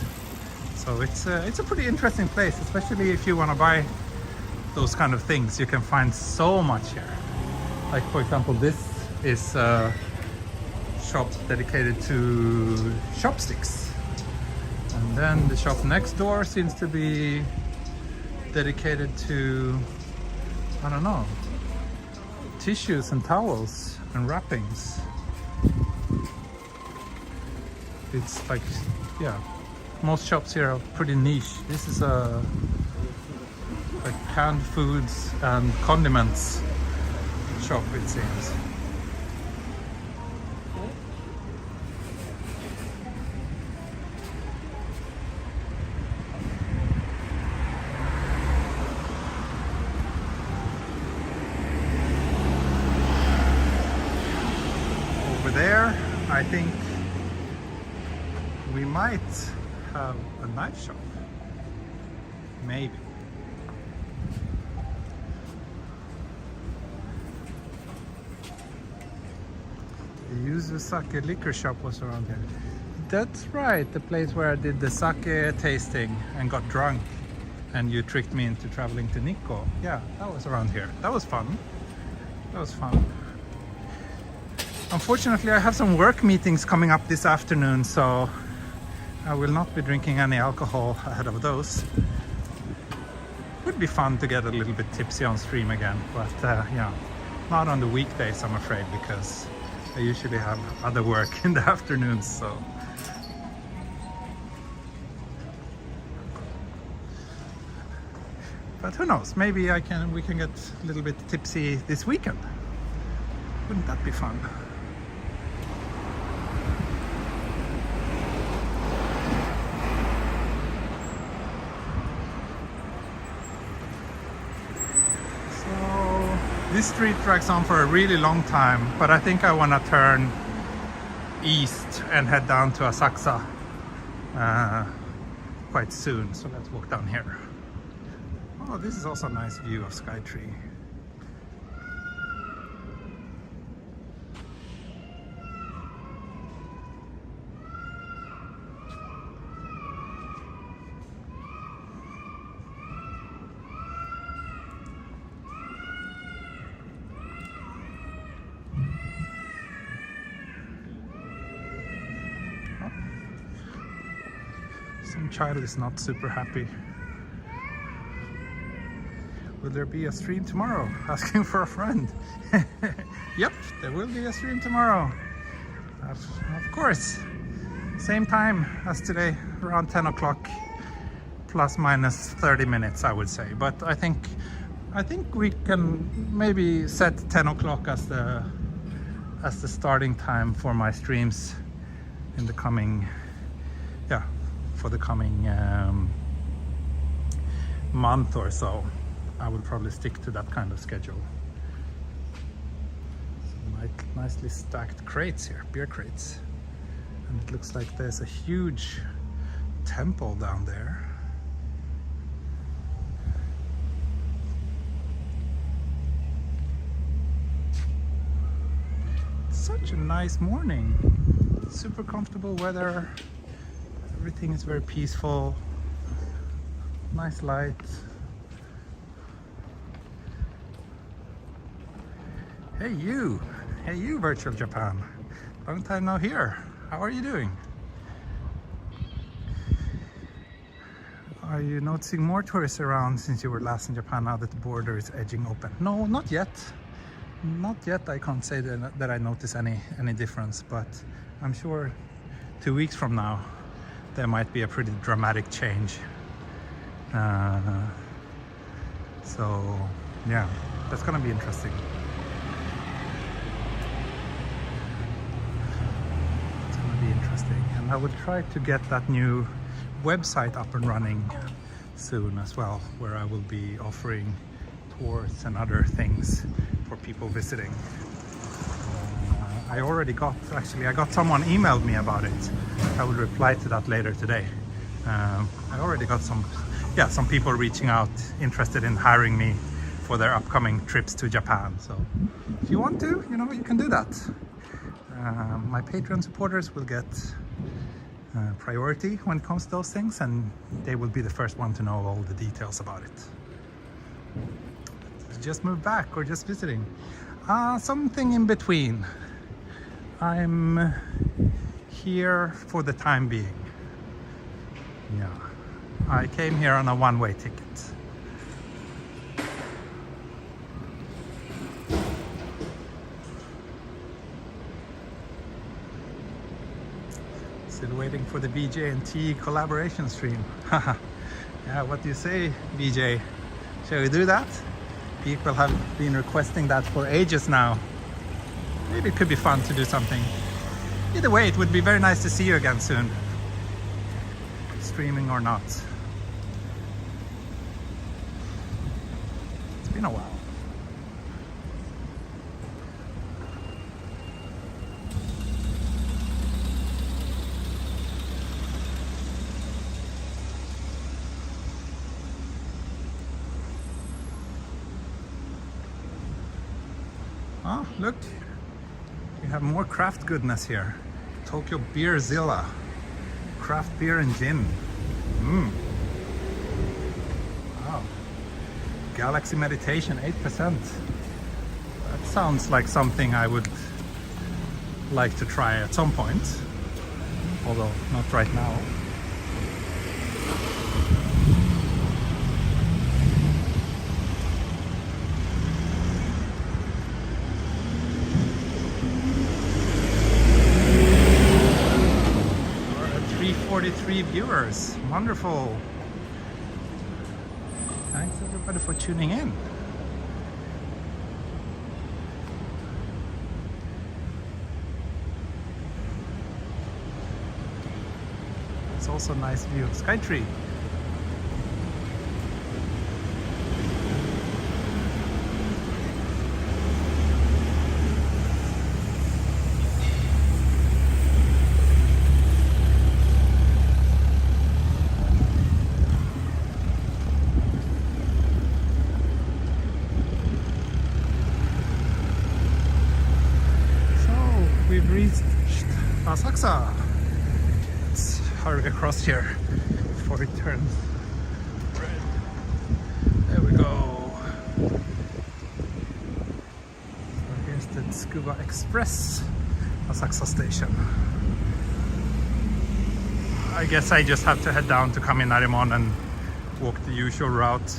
So it's a pretty interesting place, especially if you want to buy those kind of things. You can find so much here. Like, for example, this is a shop dedicated to chopsticks. And then the shop next door seems to be dedicated to, I don't know, tissues and towels and wrappings. It's like, yeah, most shops here are pretty niche. This is like canned foods and condiments shop, it seems. Over there, I think we might have a knife shop. Maybe. The Yuzusake liquor shop was around here. That's right, the place where I did the sake tasting and got drunk and you tricked me into traveling to Nikko. Yeah, that was around here. That was fun. That was fun. Unfortunately, I have some work meetings coming up this afternoon, so I will not be drinking any alcohol ahead of those. Would be fun to get a little bit tipsy on stream again, but yeah, not on the weekdays, I'm afraid, because I usually have other work in the afternoons. So but who knows, maybe we can get a little bit tipsy this weekend. Wouldn't that be fun? This street drags on for a really long time, but I think I want to turn east and head down to Asakusa quite soon. So let's walk down here. Oh, this is also a nice view of Skytree. Some child is not super happy. Will there be a stream tomorrow? Asking for a friend. Yep, there will be a stream tomorrow. Of course. Same time as today, around 10 o'clock, plus minus 30 minutes, I would say. But I think we can maybe set 10 o'clock as the starting time for my streams in the coming, for the coming month or so. I will probably stick to that kind of schedule. Some nicely stacked crates here, beer crates. And it looks like there's a huge temple down there. Such a nice morning. Super comfortable weather. Everything is very peaceful. Nice light. Hey you, virtual Japan. Long time no here. How are you doing? Are you noticing more tourists around since you were last in Japan now that the border is edging open? No, not yet. Not yet. I can't say that I notice any difference, but I'm sure 2 weeks from now there might be a pretty dramatic change. So yeah, that's gonna be interesting. And I will try to get that new website up and running soon as well, where I will be offering tours and other things for people visiting. I got someone emailed me about it. I will reply to that later today. I already got some people reaching out, interested in hiring me for their upcoming trips to Japan. So if you want to, you can do that. My Patreon supporters will get priority when it comes to those things, and they will be the first one to know all the details about it. Just moved back or just visiting? Something in between. I'm here for the time being. Yeah, I came here on a one-way ticket. Still waiting for the BJ and T collaboration stream. Yeah, what do you say, BJ? Shall we do that? People have been requesting that for ages now. Maybe it could be fun to do something. Either way, it would be very nice to see you again soon. Streaming or not. It's been a while. Oh, look. We have more craft goodness here. Tokyo Beerzilla. Craft beer and gin. Wow. Galaxy Meditation, 8%. That sounds like something I would like to try at some point. Although not right now. Viewers, wonderful. Thanks everybody for tuning in. It's also a nice view of Skytree. We've reached Asakusa. Let's hurry across here before it turns red. There we go. So here's the Tsukuba Express Asakusa station. I guess I just have to head down to Kaminarimon and walk the usual route.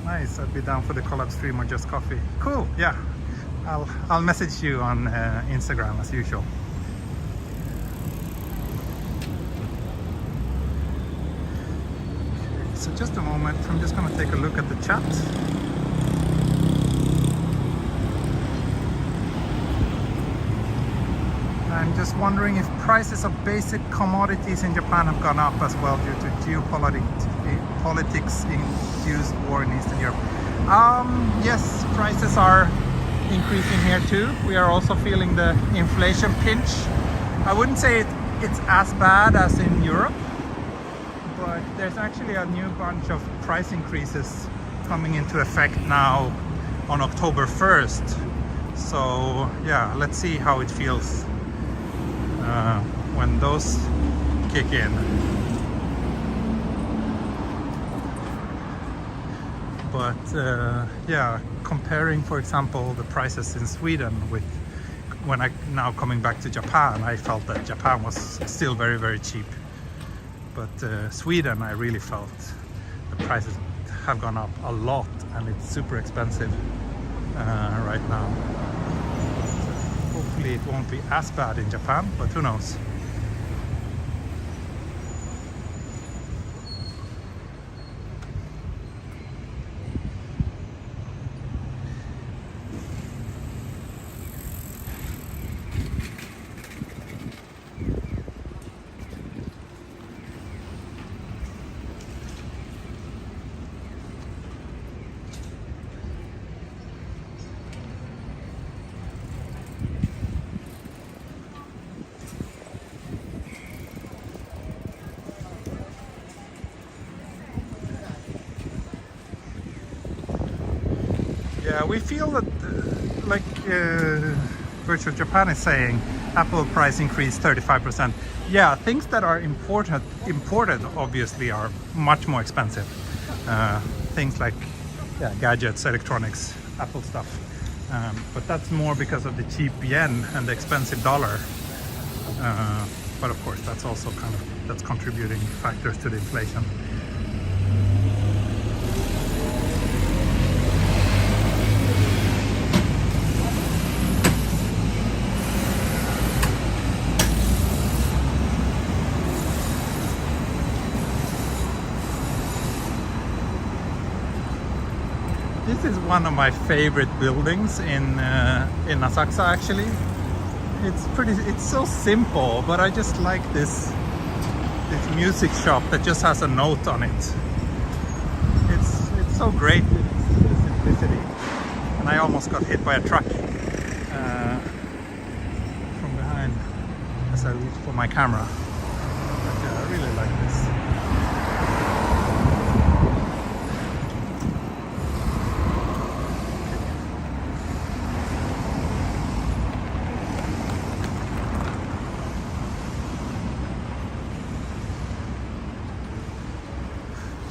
Nice, I'd be down for the collab stream or just coffee. Cool, yeah. I'll message you on Instagram as usual. Okay, so just a moment, I'm just gonna take a look at the chat. I'm just wondering if prices of basic commodities in Japan have gone up as well due to geopolitics-induced war in Eastern Europe. Yes, prices are increasing here too. We are also feeling the inflation pinch. I wouldn't say it's as bad as in Europe, but there's actually a new bunch of price increases coming into effect now on October 1st. So yeah, let's see how it feels when those kick in. But yeah, comparing, for example, the prices in Sweden with when I now coming back to Japan, I felt that Japan was still very, very cheap. But Sweden, I really felt the prices have gone up a lot, and it's super expensive right now. Hopefully it won't be as bad in Japan, but who knows. Yeah, we feel that, like Virtual Japan is saying, Apple price increase 35%. Yeah, things that are imported obviously are much more expensive. Things like gadgets, electronics, Apple stuff. But that's more because of the cheap yen and the expensive dollar. But of course, that's also that's contributing factors to the inflation. This is one of my favorite buildings in Asakusa actually. It's so simple, but I just like this music shop that just has a note on it. It's so great, the simplicity. And I almost got hit by a truck from behind as I reached for my camera. But yeah, I really like this.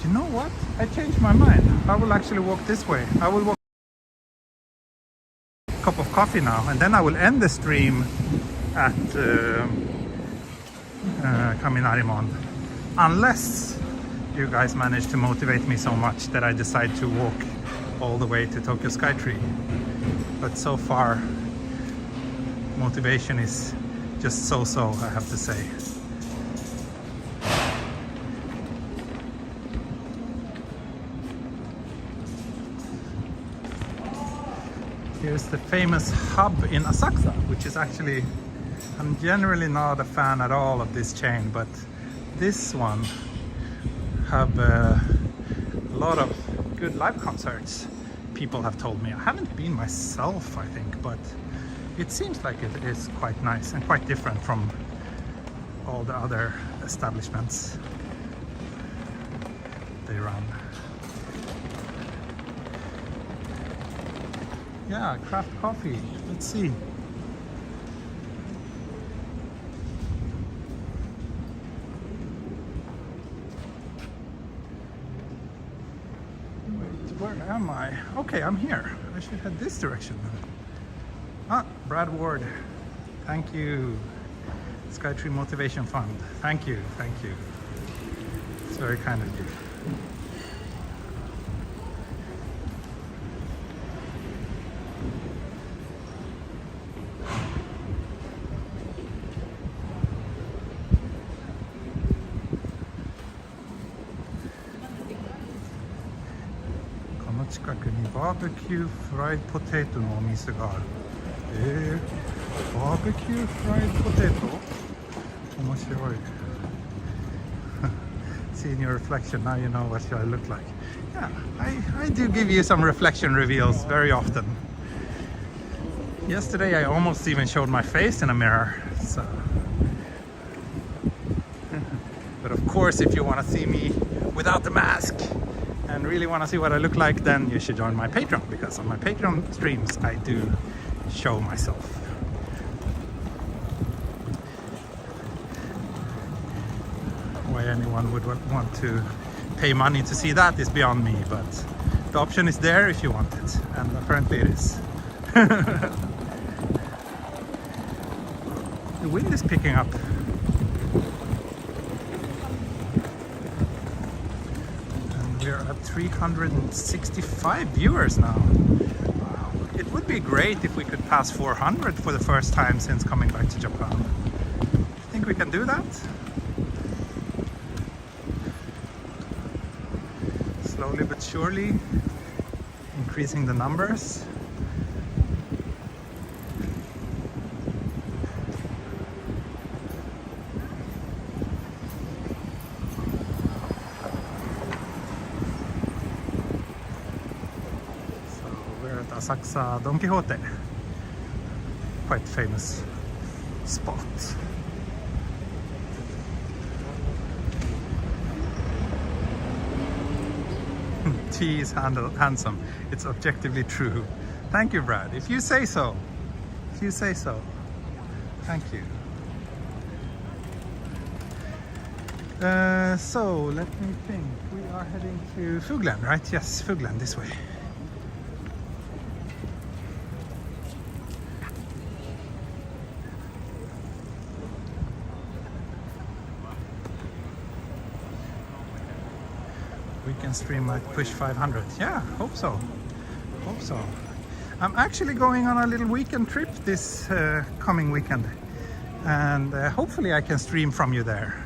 You know what? I changed my mind. I will actually walk this way. I will walk a cup of coffee now, and then I will end the stream at Kaminarimon. Unless you guys manage to motivate me so much that I decide to walk all the way to Tokyo Skytree. But so far, motivation is just so-so, I have to say. Here's the famous hub in Asakusa, which is actually, I'm generally not a fan at all of this chain, but this one have a lot of good live concerts, people have told me. I haven't been myself, I think, but it seems like it is quite nice and quite different from all the other establishments they run. Yeah, craft coffee. Let's see. Wait, where am I? Okay, I'm here. I should head this direction. Ah, Brad Ward. Thank you. Skytree Motivation Fund. Thank you, thank you. It's very kind of you. Barbecue fried potato のお店がある。バーベキューフライドポテト？面白い。Seeing your reflection, now you know what I look like. Yeah, I do give you some reflection reveals very often. Yesterday I almost even showed my face in a mirror. So. But of course, if you want to see me without the mask and really want to see what I look like, then you should join my Patreon, because on my Patreon streams I do show myself. Why anyone would want to pay money to see that is beyond me, but the option is there if you want it, and apparently it is. The wind is picking up. We're at 365 viewers now. Wow. It would be great if we could pass 400 for the first time since coming back to Japan. I think we can do that. Slowly but surely increasing the numbers. Asakusa Don Quixote, quite famous spot. Tea is handsome. It's objectively true. Thank you, Brad. If you say so. If you say so. Thank you. So let me think. We are heading to Fugland, right? Yes, Fugland, this way. Stream might push 500. Yeah, hope so. Hope so. I'm actually going on a little weekend trip this coming weekend, and hopefully I can stream from you there.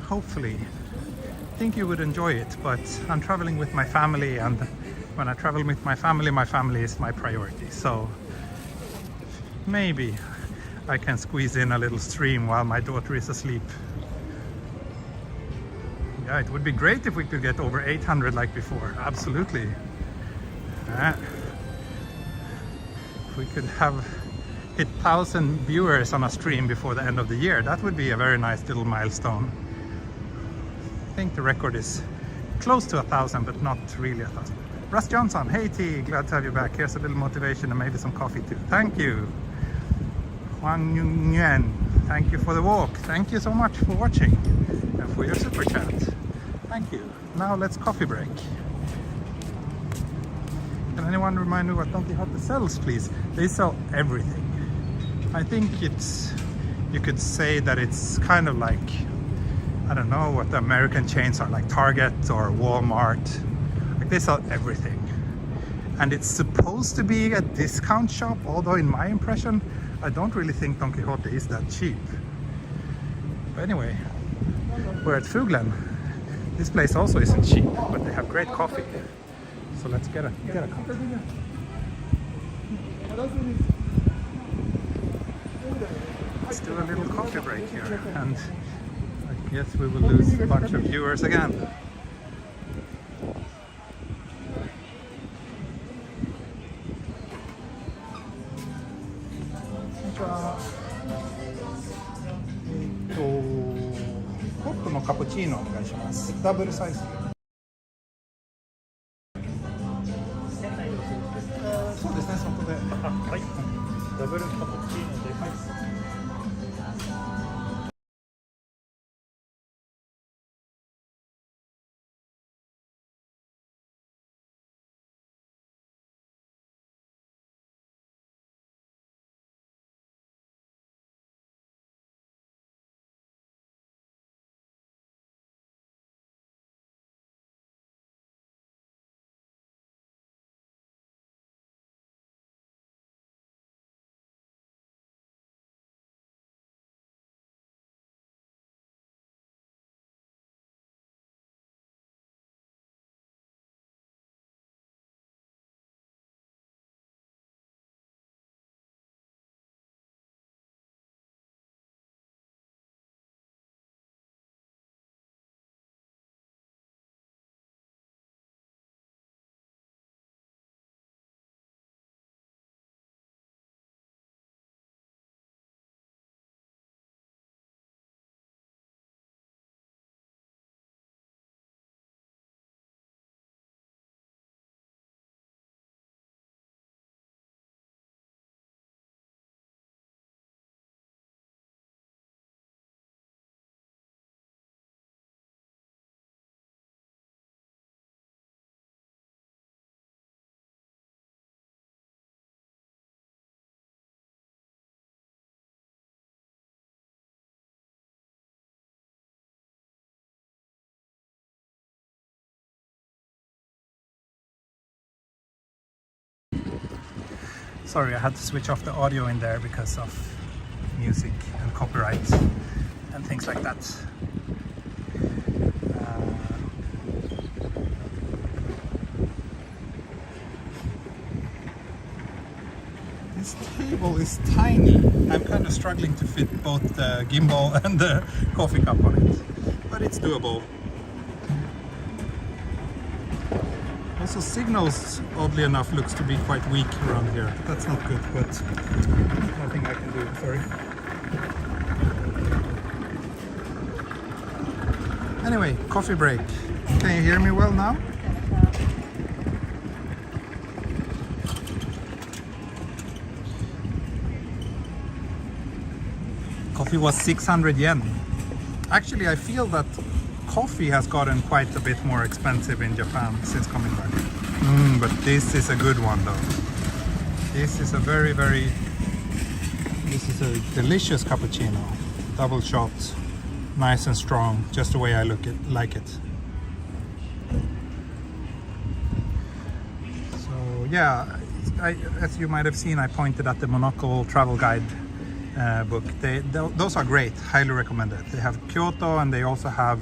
Hopefully. I think you would enjoy it, but I'm traveling with my family and when I travel with my family is my priority. So maybe I can squeeze in a little stream while my daughter is asleep. Yeah, it would be great if we could get over 800 like before. Absolutely. If we could have hit 1,000 viewers on a stream before the end of the year, that would be a very nice little milestone. I think the record is close to 1,000, but not really 1,000. Russ Johnson, hey T, glad to have you back. Here's a little motivation and maybe some coffee too. Thank you. Huang Nguyen, thank you for the walk. Thank you so much for watching and for your super chat. Thank you. Now let's coffee break. Can anyone remind me what Don Quixote sells, please? They sell everything. I think you could say that it's kind of like, I don't know what the American chains are, like Target or Walmart. Like they sell everything. And it's supposed to be a discount shop, although in my impression, I don't really think Don Quixote is that cheap. But anyway, we're at Fuglen. This place also isn't cheap, but they have great coffee. So let's get a cup. Let's do a little coffee break here, and I guess we will lose a bunch of viewers again. Cappuccino お願いします。ダブルサイズ。そうですね、そこで。はい。ダブルカプチーノで。はい。Sorry, I had to switch off the audio in there because of music and copyright and things like that. This table is tiny. I'm kind of struggling to fit both the gimbal and the coffee cup on it, but it's doable. Also, signals, oddly enough, looks to be quite weak around here. That's not good, but nothing I can do, sorry. Anyway, coffee break. Can you hear me well now? Coffee was 600 yen. Actually, I feel that coffee has gotten quite a bit more expensive in Japan since coming back. But this is a good one though. This is a this is a delicious cappuccino. Double shot, nice and strong, just the way I like it. So yeah, as you might have seen, I pointed at the Monocle travel guide book. Those are great, highly recommended. They have Kyoto and they also have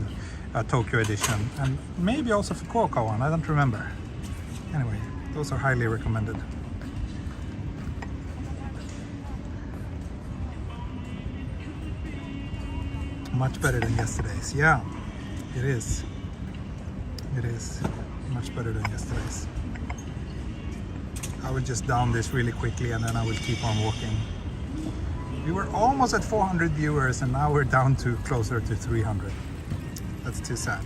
a Tokyo edition, and maybe also Fukuoka one, I don't remember. Anyway, those are highly recommended. Much better than yesterday's. Yeah, it is. It is much better than yesterday's. I will just down this really quickly and then I will keep on walking. We were almost at 400 viewers and now we're down to closer to 300. That's too sad.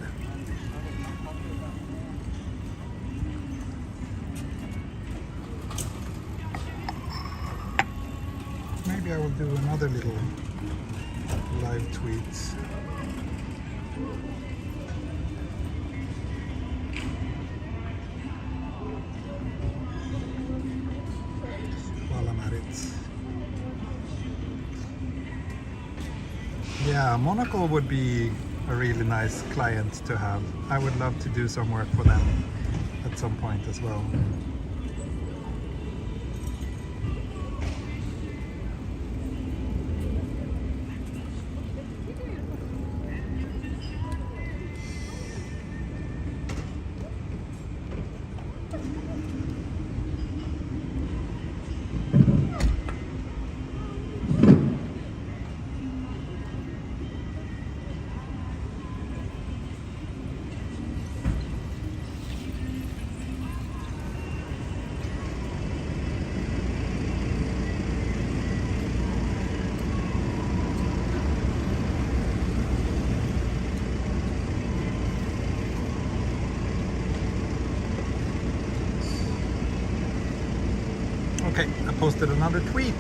Maybe I will do another little live tweet. While I'm at it. Yeah, Monaco would be a really nice client to have. I would love to do some work for them at some point as well. Okay, I posted another tweet.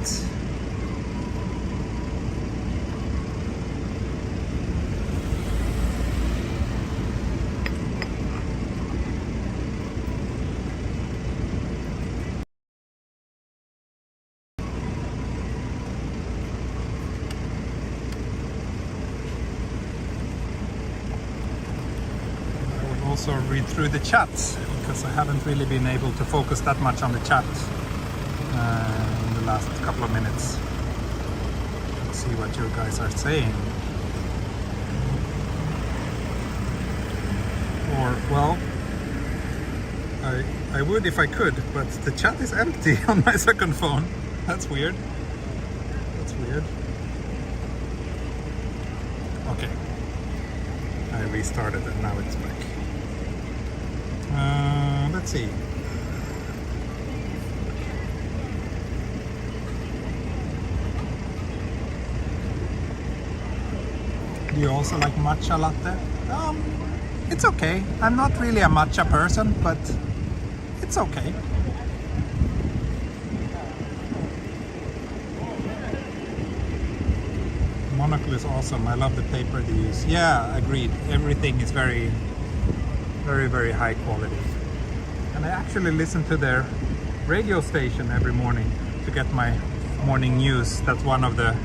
I will also read through the chat because I haven't really been able to focus that much on the chat in the last couple of minutes. Let's see what you guys are saying. Or, well, I would if I could, but the chat is empty on my second phone. That's weird. That's weird. Okay. I restarted and now it's back. Let's see. Do you also like matcha latte? It's okay. I'm not really a matcha person, but it's okay. Monaco is awesome. I love the paper they use. Yeah, agreed. Everything is very, very high quality. And I actually listen to their radio station every morning to get my morning news. That's one of the...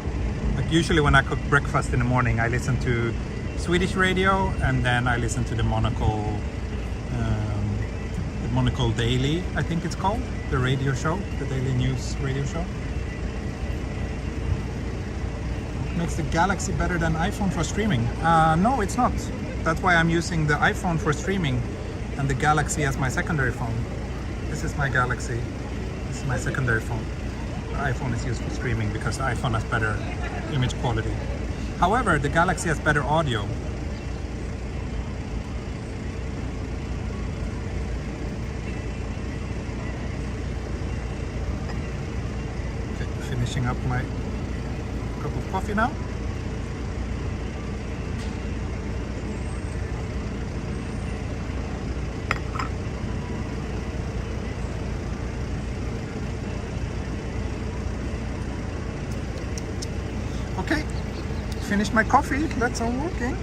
Like usually when I cook breakfast in the morning, I listen to Swedish radio and then I listen to the Monaco Daily, I think it's called, the radio show, the daily news radio show. Makes the Galaxy better than iPhone for streaming? No, it's not. That's why I'm using the iPhone for streaming and the Galaxy as my secondary phone. This is my Galaxy. This is my secondary phone. The iPhone is used for streaming because the iPhone has better image quality. However, the Galaxy has better audio. Okay, finishing up my cup of coffee now. Okay, finished my coffee, let's all working.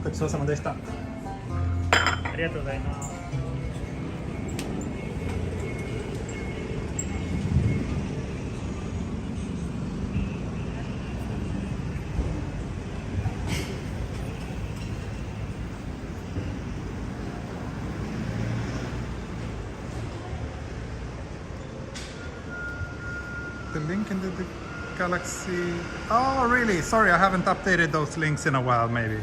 Good, ごちそうさまでした。ありがとうございます。The link in the Galaxy. Oh, really? Sorry, I haven't updated those links in a while, maybe.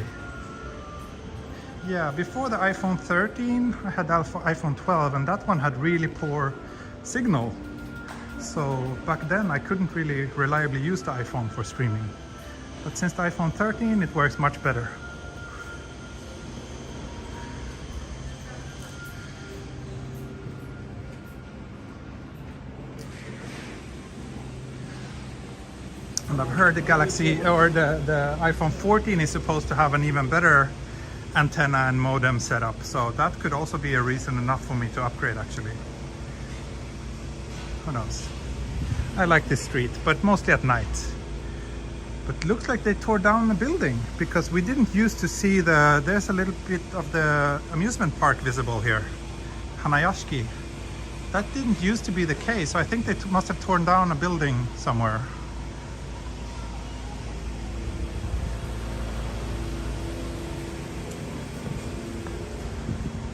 Yeah, before the iPhone 13, I had iPhone 12, and that one had really poor signal. So back then, I couldn't really reliably use the iPhone for streaming. But since the iPhone 13, it works much better. And I've heard the Galaxy or the iPhone 14 is supposed to have an even better antenna and modem setup. So that could also be a reason enough for me to upgrade actually. Who knows? I like this street, but mostly at night. But looks like they tore down a building because we didn't used to see there's a little bit of the amusement park visible here. Hanayashiki. That didn't used to be the case, so I think they must have torn down a building somewhere.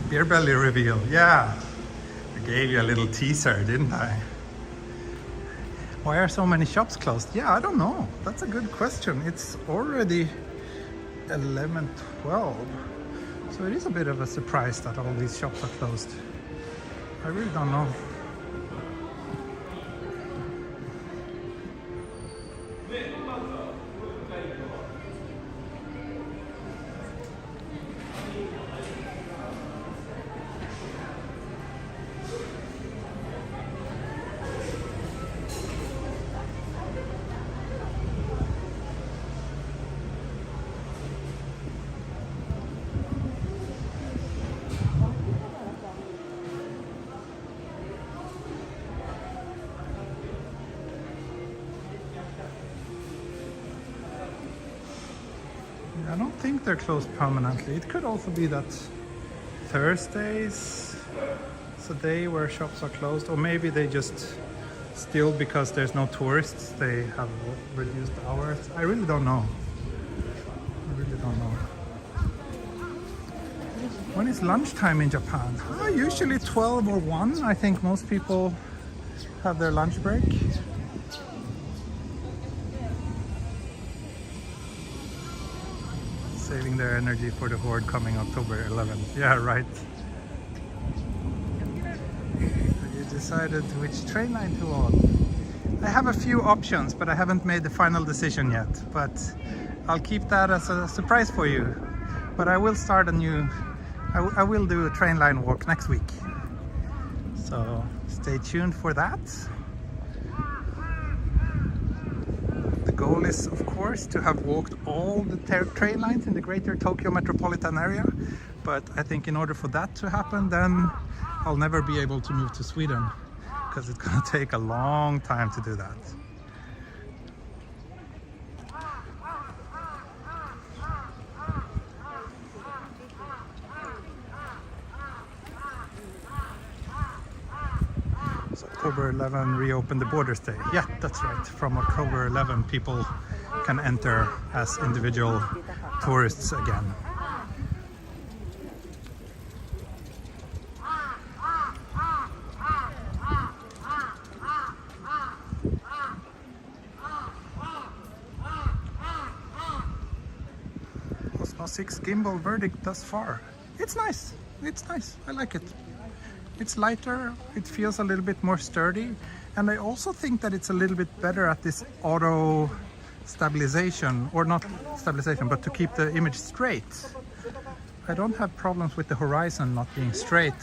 Beer belly reveal, yeah. I gave you a little teaser, didn't I? Why are so many shops closed? Yeah, I don't know. That's a good question. It's already 11:12. So it is a bit of a surprise that all these shops are closed. I really don't know. I don't think they're closed permanently. It could also be that Thursdays is a day where shops are closed, or maybe they just still, because there's no tourists, they have reduced hours. I really don't know. I really don't know. When is lunchtime in Japan? Usually 12 or 1. I think most people have their lunch break. Saving their energy for the horde coming October 11th. Yeah, right. You decided which train line to on. I have a few options, but I haven't made the final decision yet. But I'll keep that as a surprise for you. But I will start a new... I will do a train line walk next week. So stay tuned for that. The goal is, of course, to have walked all the train lines in the greater Tokyo metropolitan area. But I think in order for that to happen, then I'll never be able to move to Sweden, because it's gonna take a long time to do that. October 11 reopened the borders day. Yeah, that's right. From October 11 people can enter as individual tourists again. Osmo 6 gimbal verdict thus far. It's nice. It's nice. I like it. It's lighter, it feels a little bit more sturdy, and I also think that it's a little bit better at this auto stabilization, or not stabilization, but to keep the image straight. I don't have problems with the horizon not being straight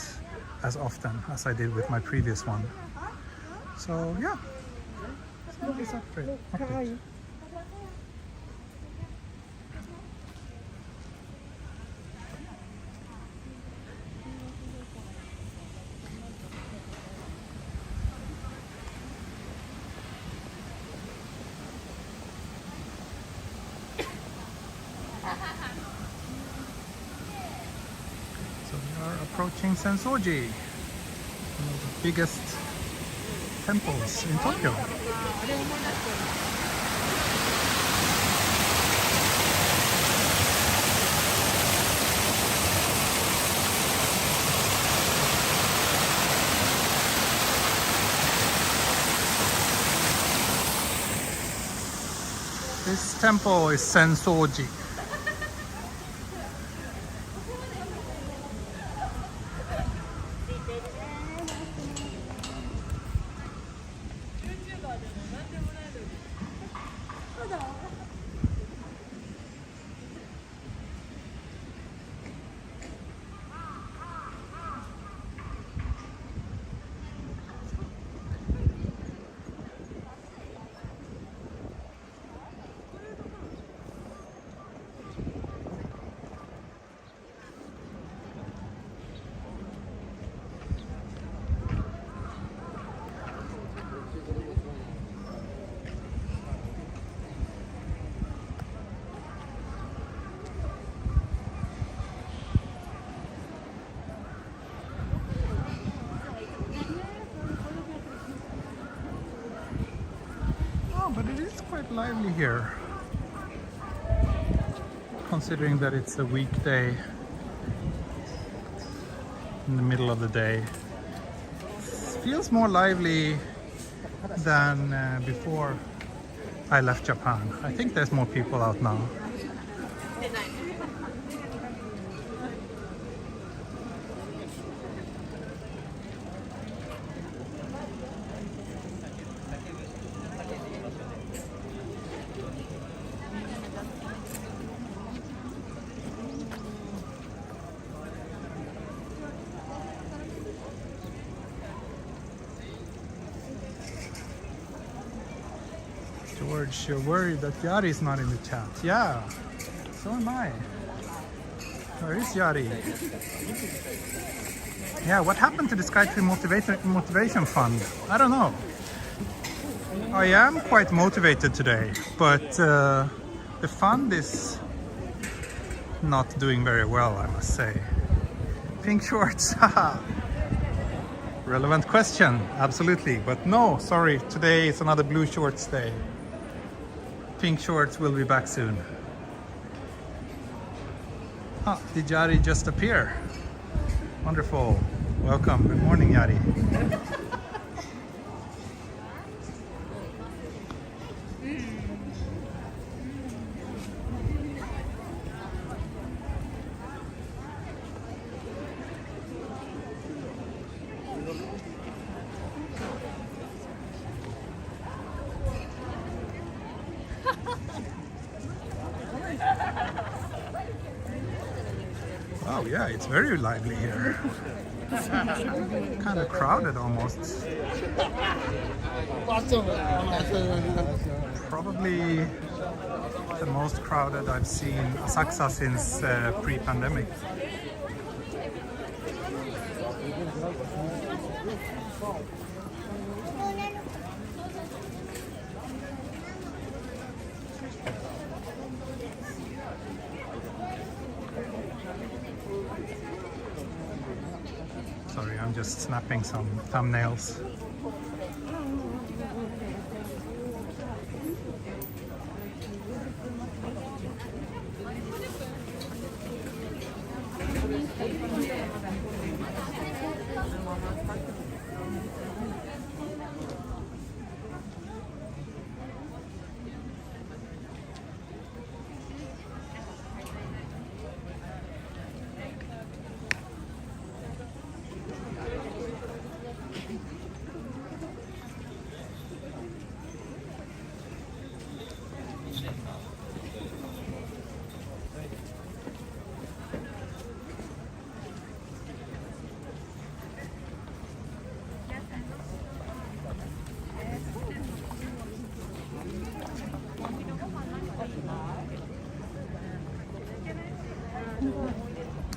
as often as I did with my previous one. So yeah, it's upgrade. So we are approaching Senso-ji, one of the biggest temples in Tokyo. This temple is Senso-ji. But it is quite lively here, considering that it's a weekday in the middle of the day. It feels more lively than before I left Japan. I think there's more people out now. George, you're worried that Yari is not in the chat. Yeah, so am I. Where is Yari? Yeah, what happened to the Skytree motivation fund? I don't know. I am quite motivated today, but the fund is not doing very well, I must say. Pink shorts, haha. Relevant question, absolutely. But no, sorry, today is another blue shorts day. Pink shorts will be back soon. Ah, did Yari just appear? Wonderful. Welcome. Good morning, Yari. Oh yeah, it's very lively here. Kind of crowded almost. Probably the most crowded I've seen Asakusa since pre-pandemic. Sorry, I'm just snapping some thumbnails.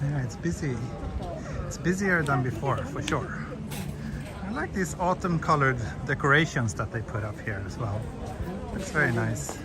Yeah, it's busy. It's busier than before, for sure. I like these autumn colored decorations that they put up here as well. It's very nice.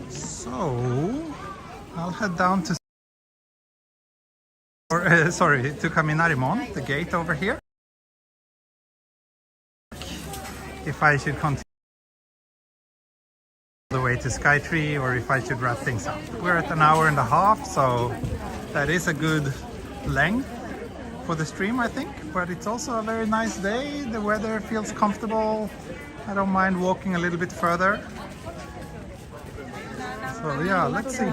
So I'll head down to to Kaminarimon, the gate over here. If I should continue the way to Skytree or if I should wrap things up. We're at an hour and a half, so that is a good length for the stream, I think. But it's also a very nice day. The weather feels comfortable. I don't mind walking a little bit further. So yeah, let's see.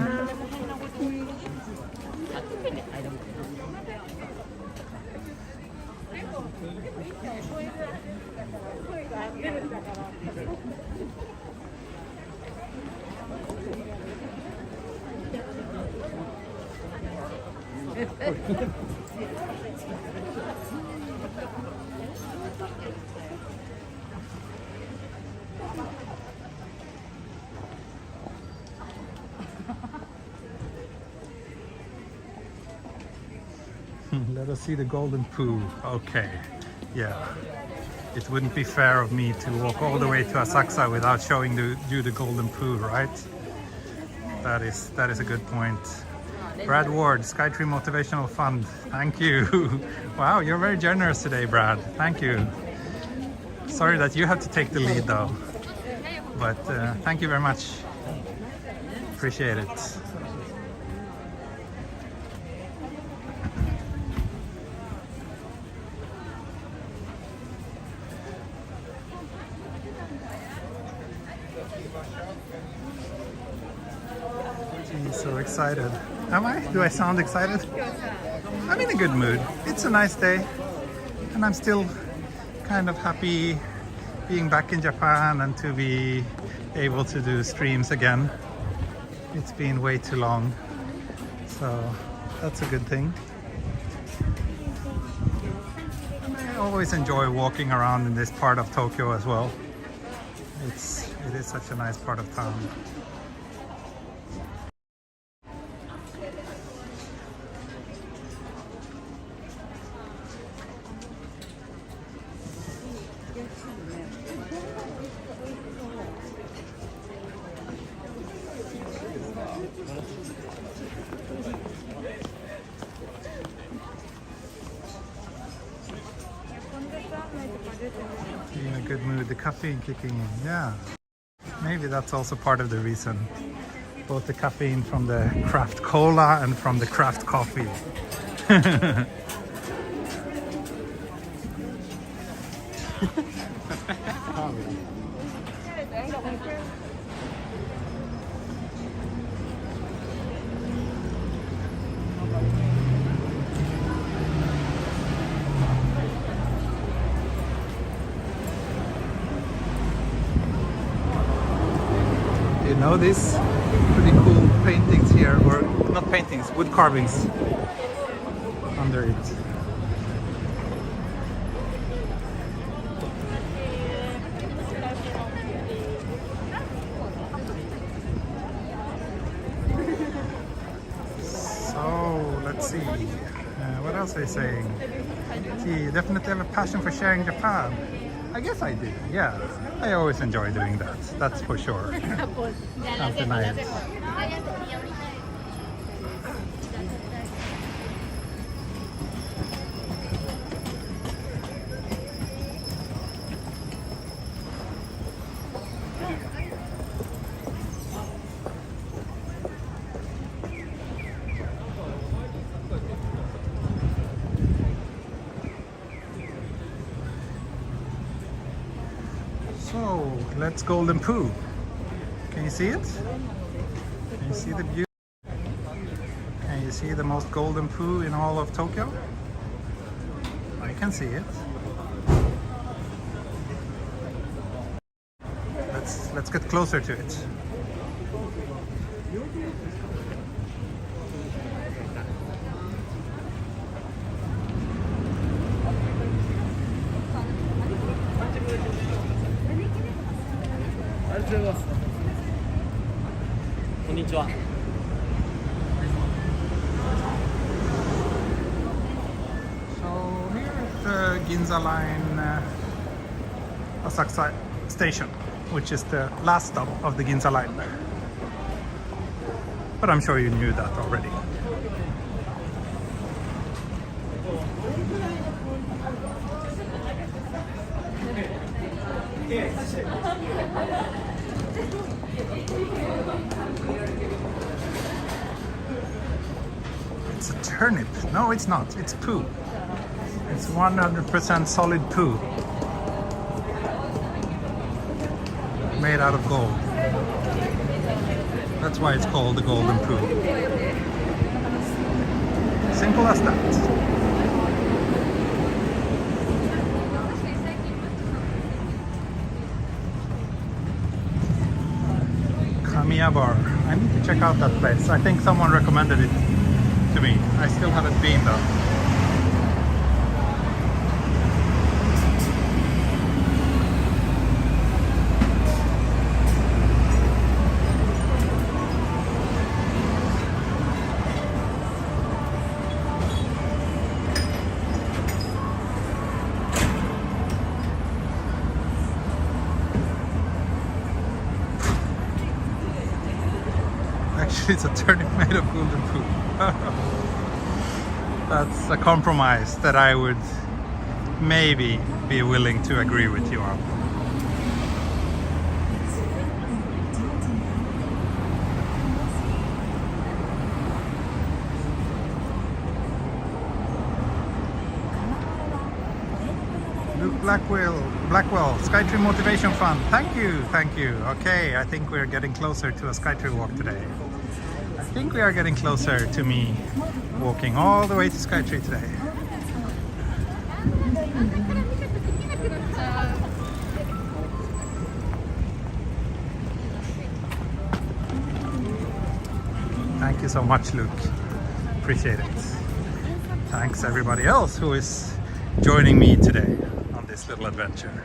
Let us see the golden poo. Okay, yeah. It wouldn't be fair of me to walk all the way to Asakusa without showing you the golden poo, right? That is a good point. Brad Ward, Skytree Motivational Fund. Thank you. Wow, you're very generous today, Brad. Thank you. Sorry that you have to take the lead though. But thank you very much. Appreciate it. So excited. Am I? Do I sound excited? I'm in a good mood. It's a nice day and I'm still kind of happy being back in Japan and to be able to do streams again. It's been way too long, so that's a good thing. I always enjoy walking around in this part of Tokyo as well. It is such a nice part of town. In a good mood, the caffeine kicking in, yeah. Maybe that's also part of the reason. Both the caffeine from the craft cola and from the craft coffee. You know these pretty cool paintings here, or not paintings, wood carvings under it. So let's see, what else are they saying? See, you definitely have a passion for sharing Japan. I guess I do, yeah. I always enjoy doing that, that's for sure. Can't deny it. So let's golden poo. Can you see it? Can you see the beauty? Can you see the most golden poo in all of Tokyo? I can see it. Let's get closer to it. Ginza Line Asakusa station, which is the last stop of the Ginza Line. But I'm sure you knew that already. It's a turnip. No, it's not. It's poo. It's 100% solid poo. Made out of gold. That's why it's called the golden poo. Simple as that. Akihabara. I need to check out that place. I think someone recommended it to me. I still haven't been though. Actually, it's a turnip made of golden poo. That's a compromise that I would maybe be willing to agree with you on. Luke Blackwell, Skytree Motivation Fund. Thank you, thank you. Okay, I think we're getting closer to a Skytree walk today. I think we are getting closer to me walking all the way to Skytree today. Thank you so much, Luke. Appreciate it. Thanks everybody else who is joining me today on this little adventure.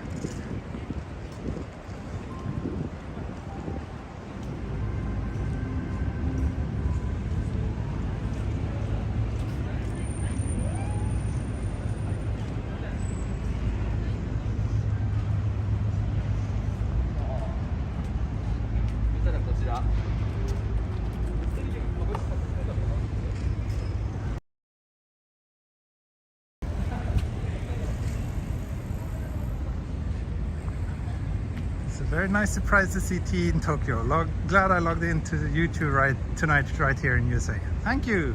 Very nice surprise to see tea in Tokyo. Glad I logged into YouTube tonight right here in USA. Thank you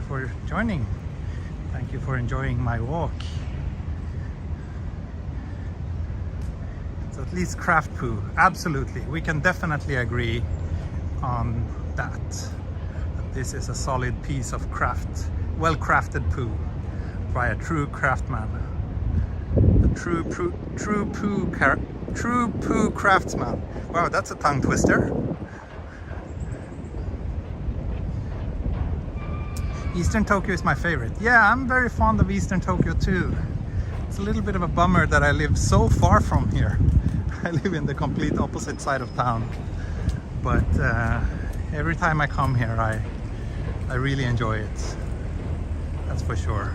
for joining. Thank you for enjoying my walk. It's at least craft poo. Absolutely, we can definitely agree on that. That this is a solid piece of well-crafted poo by a true craftsman. A true poo craftsman. Wow, that's a tongue twister. Eastern Tokyo is my favorite. Yeah, I'm very fond of Eastern Tokyo too. It's a little bit of a bummer that I live so far from here. I live in the complete opposite side of town. But every time I come here, I really enjoy it. That's for sure.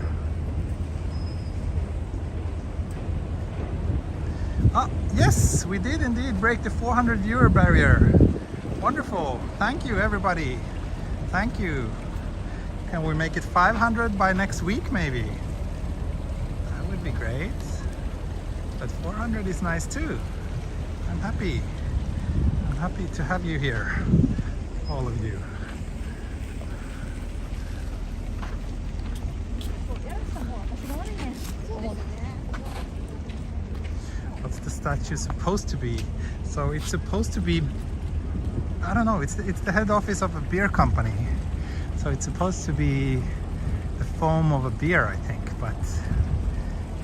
Ah, yes, we did indeed break the 400 viewer barrier. Wonderful. Thank you, everybody. Thank you. Can we make it 500 by next week, maybe? That would be great. But 400 is nice too. I'm happy. I'm happy to have you here, all of you. What's the statue supposed to be? So it's supposed to be, I don't know, it's the head office of a beer company. So it's supposed to be the foam of a beer, I think, but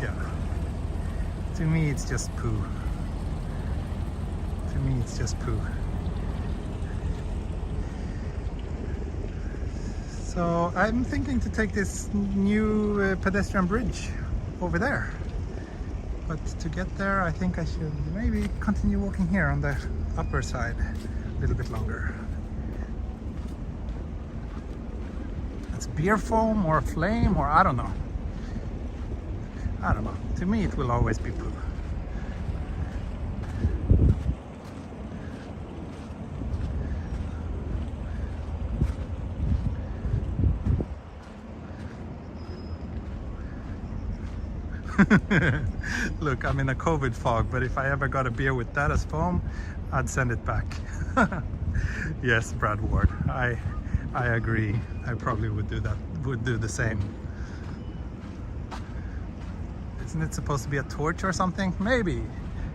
yeah. To me it's just poo. To me it's just poo. So I'm thinking to take this new pedestrian bridge over there. But to get there, I think I should maybe continue walking here on the upper side a little bit longer. It's beer foam or flame or I don't know. I don't know. To me, it will always be poo. Look, I'm in a COVID fog, but if I ever got a beer with that as foam, I'd send it back. Yes, Brad Ward, I agree. I probably would do that, would do the same. Isn't it supposed to be a torch or something? Maybe.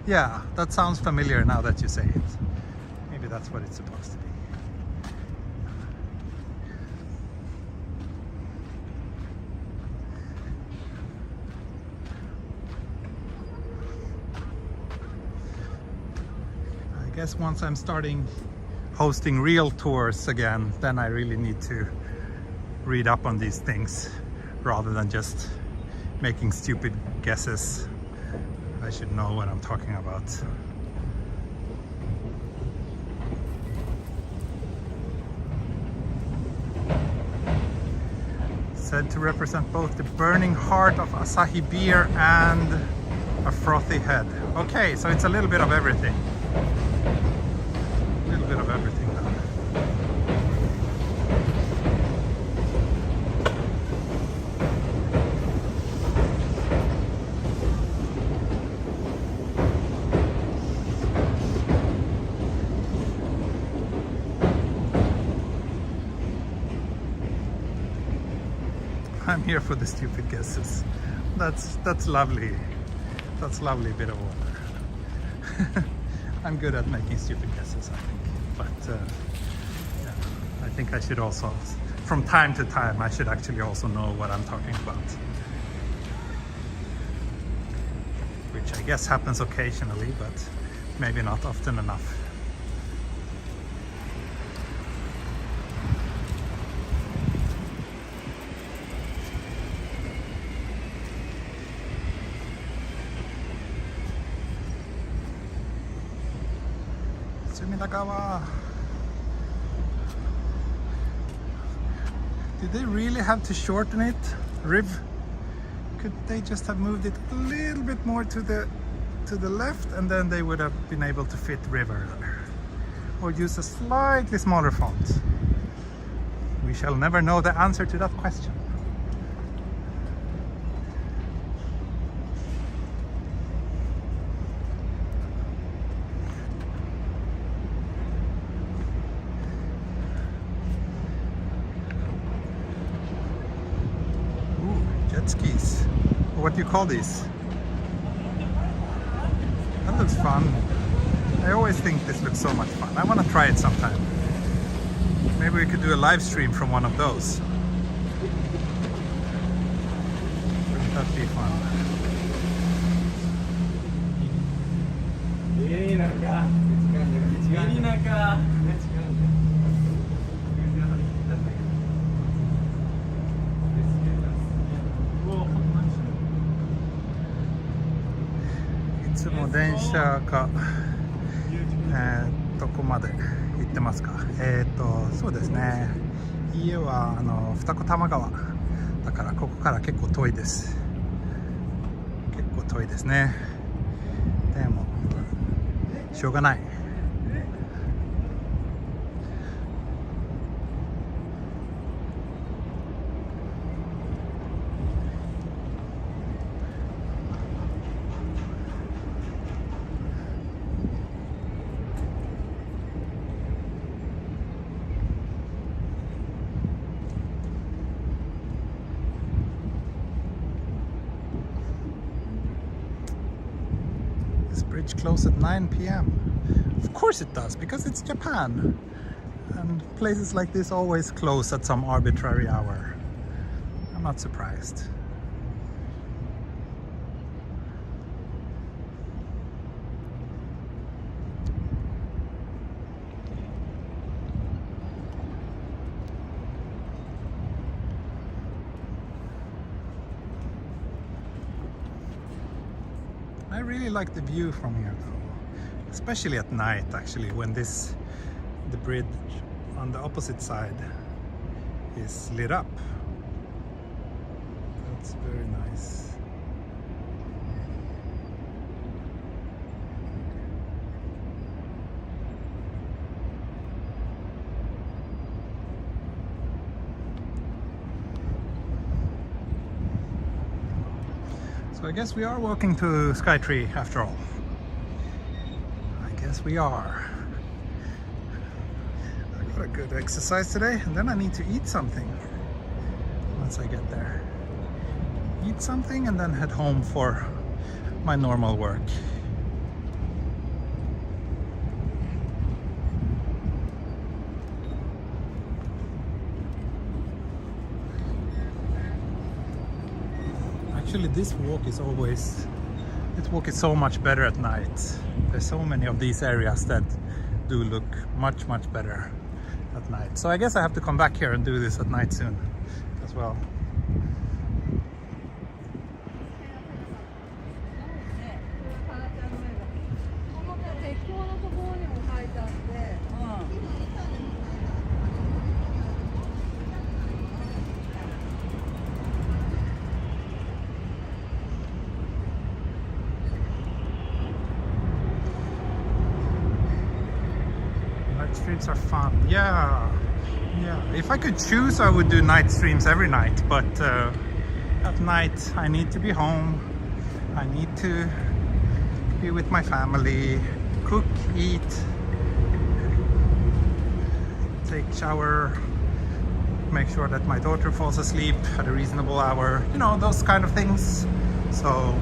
Yeah, that sounds familiar now that you say it. Maybe that's what it's supposed to be. I guess once I'm starting hosting real tours again, then I really need to read up on these things rather than just making stupid guesses. I should know what I'm talking about. Said to represent both the burning heart of Asahi beer and a frothy head. Okay, so it's a little bit of everything. A little bit of everything then. I'm here for the stupid guesses. That's lovely. That's lovely bit of water. I'm good at making stupid guesses, I think. But yeah, I think I should also, from time to time, I should actually also know what I'm talking about. Which I guess happens occasionally, but maybe not often enough. Did they really have to shorten it? Could they just have moved it a little bit more to the left, and then they would have been able to fit river there? Or use a slightly smaller font? We shall never know the answer to that question. Skis. What do you call these? That looks fun. I always think this looks so much fun. I want to try it sometime. Maybe we could do a live stream from one of those. Wouldn't that be fun?いつも電車か、どこまで行ってますか？そうですね。家は二子玉川だからここから結構遠いです。結構遠いですね。でもしょうがない。Bridge close at 9 p.m. Of course it does, because it's Japan. And places like this always close at some arbitrary hour. I'm not surprised. I really like the view from here though, especially at night actually, when the bridge on the opposite side is lit up. That's very nice. So I guess we are walking to Skytree after all. I guess we are. I got a good exercise today, and then I need to eat something once I get there. Eat something and then head home for my normal work. Actually, this walk is so much better at night. There's so many of these areas that do look much better at night. So I guess I have to come back here and do this at night soon as well. Streams are fun. Yeah. If I could choose, I would do night streams every night, but at night I need to be home. I need to be with my family, cook, eat, take shower, make sure that my daughter falls asleep at a reasonable hour, you know, those kind of things. So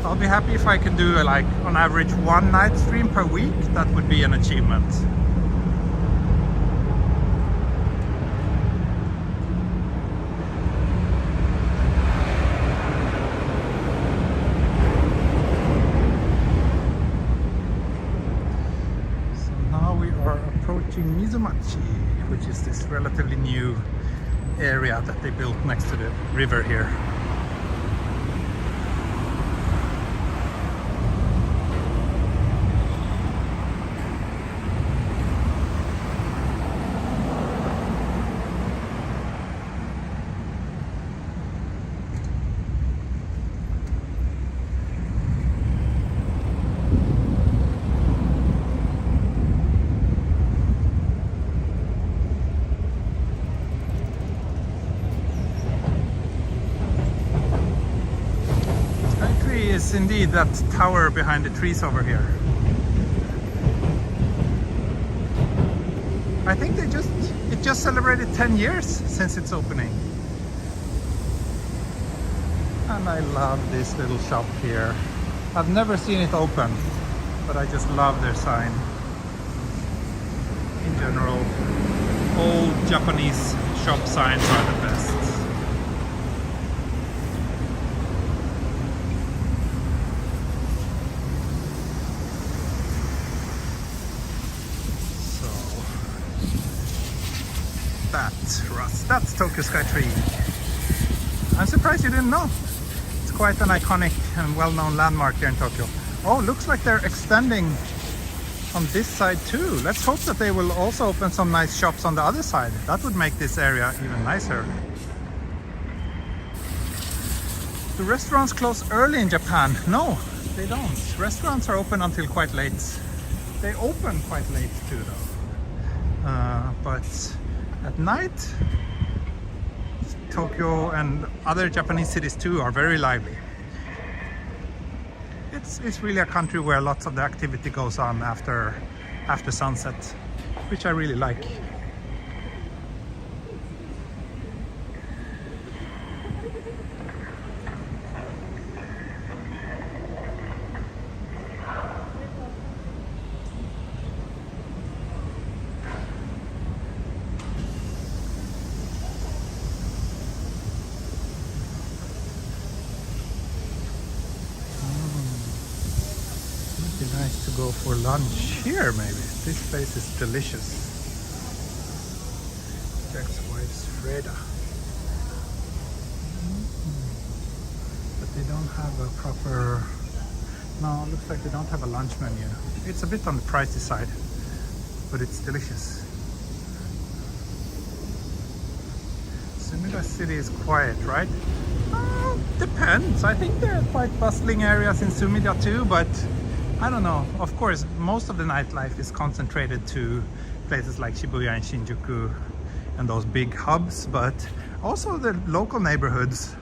I'll be happy if I can do like on average one night stream per week. That would be an achievement. So now we are approaching Mizumachi, which is this relatively new area that they built next to the river here. Is indeed that tower behind the trees over here. I think it just celebrated 10 years since its opening. And I love this little shop here. I've never seen it open, but I just love their sign. In general, old Japanese shop signs are the best. That's Tokyo Skytree. I'm surprised you didn't know. It's quite an iconic and well-known landmark here in Tokyo. Oh, looks like they're extending on this side too. Let's hope that they will also open some nice shops on the other side. That would make this area even nicer. Do restaurants close early in Japan? No, they don't. Restaurants are open until quite late. They open quite late too though. But at night, Tokyo and other Japanese cities too are very lively. It's really a country where lots of the activity goes on after sunset, which I really like. Nice to go for lunch here maybe. This place is delicious. Jack's wife's Freda. But they don't have a proper... No, it looks like they don't have a lunch menu. It's a bit on the pricey side, but it's delicious. Sumida City is quiet, right? Depends. I think there are quite bustling areas in Sumida too, but I don't know. Of course, most of the nightlife is concentrated to places like Shibuya and Shinjuku and those big hubs, but also the local neighborhoods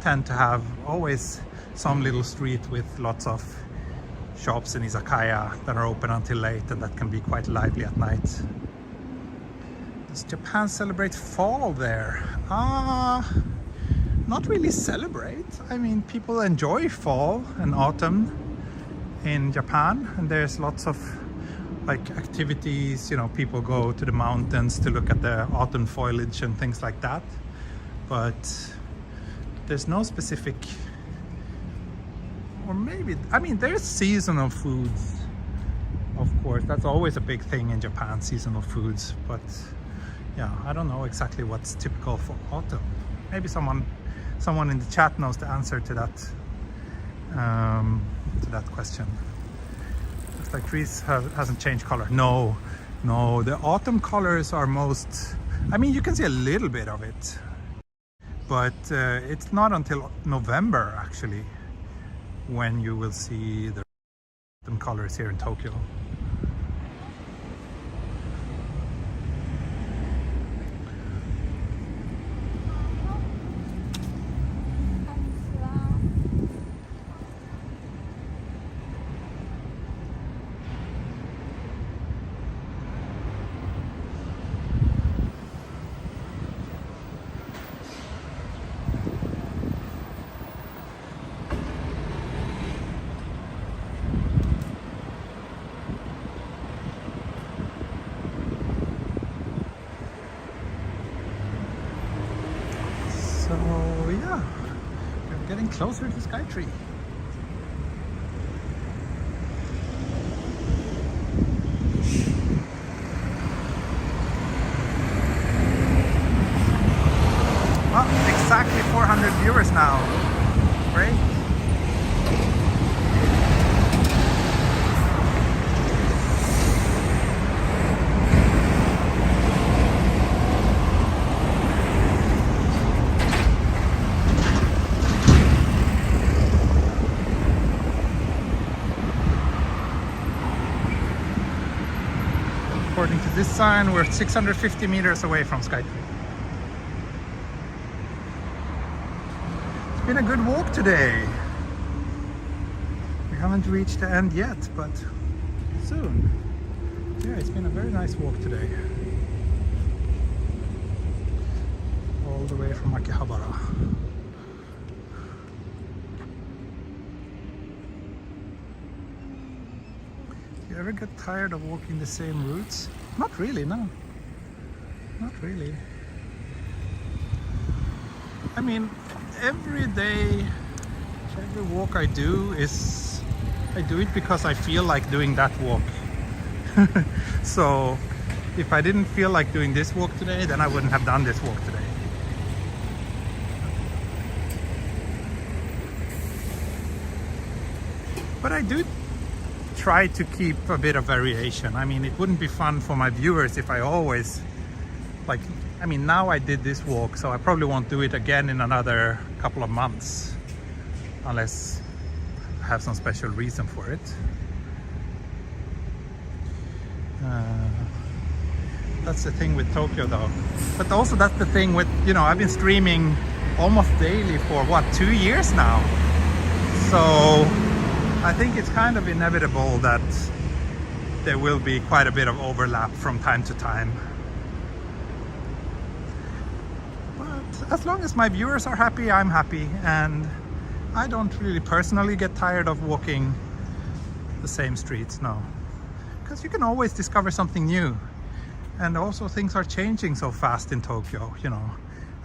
tend to have always some little street with lots of shops and izakaya that are open until late, and that can be quite lively at night. Does Japan celebrate fall there? Not really celebrate. I mean, people enjoy fall and autumn in Japan, and there's lots of like activities, you know, people go to the mountains to look at the autumn foliage and things like that, but there's no specific, or maybe, I mean, there's seasonal foods, of course, that's always a big thing in Japan, seasonal foods, but yeah, I don't know exactly what's typical for autumn. Maybe someone in the chat knows the answer to that question. Looks like trees hasn't changed color. No, the autumn colors are most, I mean, you can see a little bit of it, but it's not until November actually when you will see the autumn colors here in Tokyo. So yeah, we're getting closer to Skytree. Oh, exactly 400 viewers now. Great. According to this sign, we're 650 meters away from Skytree. It's been a good walk today. We haven't reached the end yet, but soon. Yeah, it's been a very nice walk today. All the way from Akihabara. You ever get tired of walking the same routes? Not really, no. Not really. I mean, every day, every walk I do I do it because I feel like doing that walk. So, if I didn't feel like doing this walk today, then I wouldn't have done this walk today. But I do try to keep a bit of variation. I mean, it wouldn't be fun for my viewers if I always, like, I mean, now I did this walk, so I probably won't do it again in another couple of months, unless I have some special reason for it. That's the thing with Tokyo though. But also that's the thing with, you know, I've been streaming almost daily for what, 2 years now? So I think it's kind of inevitable that there will be quite a bit of overlap from time to time. But as long as my viewers are happy, I'm happy, and I don't really personally get tired of walking the same streets, no. Because you can always discover something new. And also things are changing so fast in Tokyo, you know.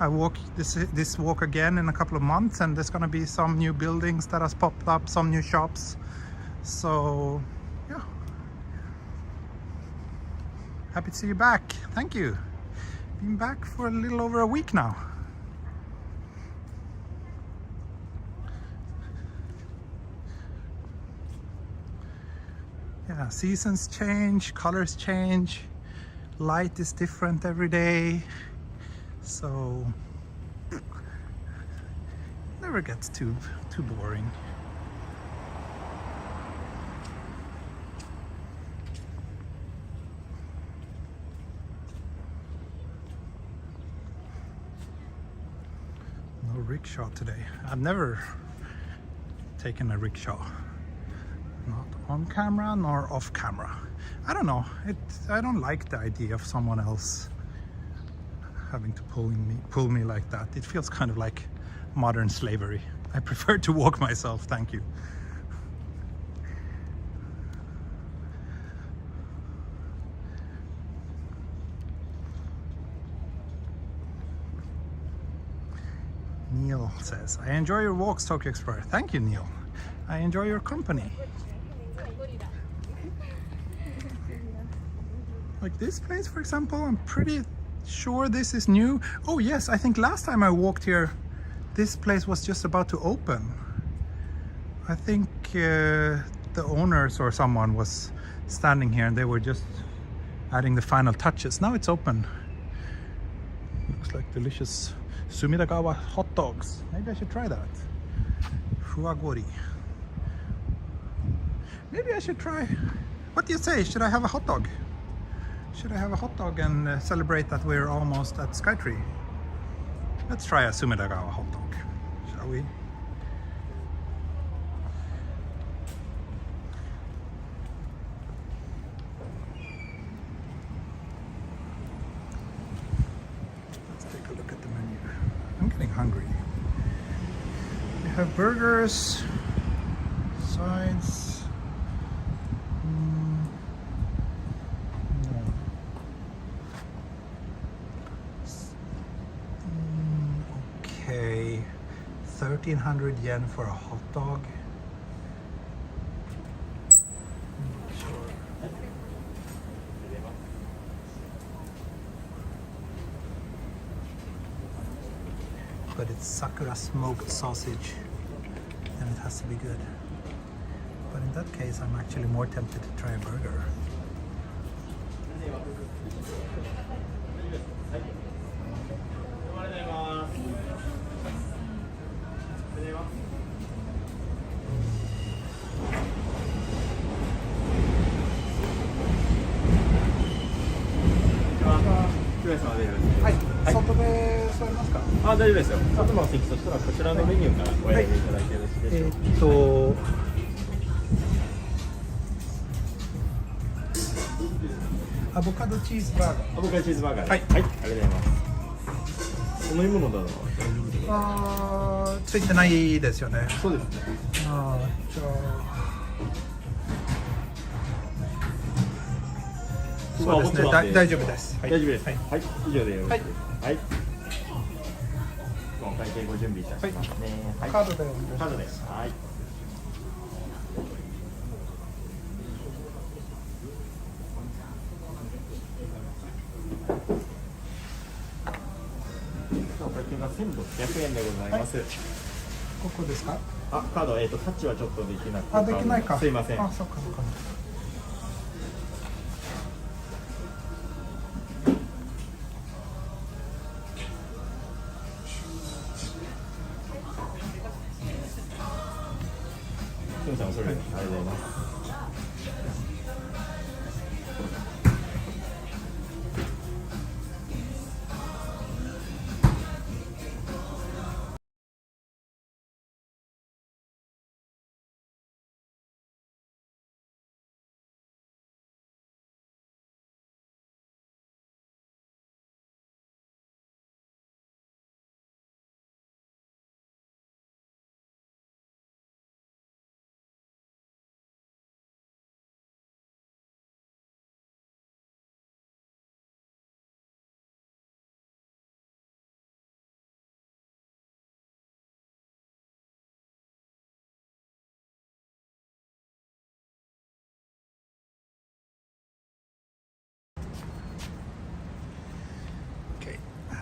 I walk this walk again in a couple of months, and there's gonna be some new buildings that has popped up, some new shops. So yeah, happy to see you back. Thank you. Been back for a little over a week now. Yeah, seasons change, colors change, light is different every day. So never gets too boring. No rickshaw today. I've never taken a rickshaw. Not on camera nor off camera. I don't know. I don't like the idea of someone else having to pull me like that. It feels kind of like modern slavery. I prefer to walk myself, thank you. Neil says, I enjoy your walks, Tokyo Explorer. Thank you, Neil. I enjoy your company. Like this place, for example, I'm pretty sure this is new. Oh yes, I think last time I walked here, this place was just about to open. I think the owners or someone was standing here and they were just adding the final touches. Now it's open. Looks like delicious Sumidagawa hot dogs. Maybe I should try that. Fuagori. Maybe I should try. What do you say? Should I have a hot dog? Should I have a hot dog and celebrate that we're almost at Skytree? Let's try a Sumidagawa hot dog, shall we? Let's take a look at the menu. I'm getting hungry. We have burgers, sides. Okay, 1,300 yen for a hot dog. Sure. But it's Sakura smoked sausage and it has to be good. But in that case, I'm actually more tempted to try a burger.はい、外で座りますか？あ、大丈夫ですよ。外の席としたらこちらのメニューからお選びいただいてよろしいでしょうか。アボカドチーズバーガー。アボカドチーズバーガー。はい、はい、ありがとうございます。お飲み物だの。ついてないですよね。そうですね。じゃあ。そうですね。大丈夫です。大丈夫です。はい、以上でよろしいです。はい。お会計ご準備いたしますね。カードで。カードです。はい。お会計が1,600円でございます。ここですか？あ、カードタッチはちょっとできなくて。あ、できないか。すいません。あ、そっかそっか。それありがとうございます。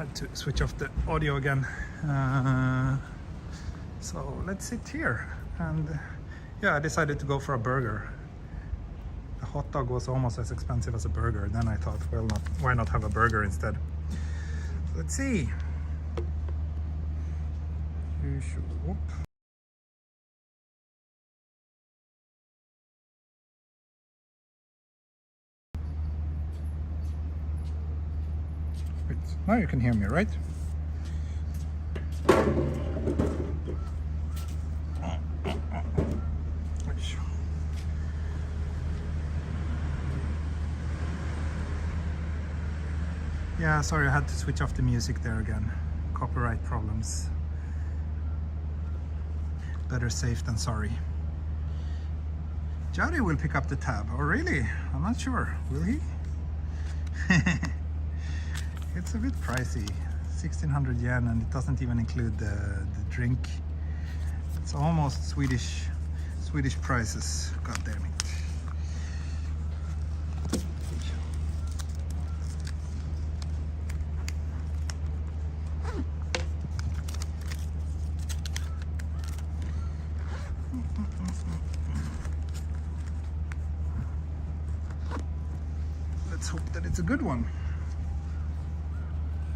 Had to switch off the audio again. So let's sit here and yeah, I decided to go for a burger. The hot dog was almost as expensive as a burger. Then I thought, well, why not have a burger instead? Let's see. Whoop. Now you can hear me, right? Yeah, sorry, I had to switch off the music there again. Copyright problems. Better safe than sorry. Jari will pick up the tab. Oh really? I'm not sure. Will he? It's a bit pricey. 1600 yen, and it doesn't even include the drink. It's almost Swedish prices. God damn it. Let's hope that it's a good one.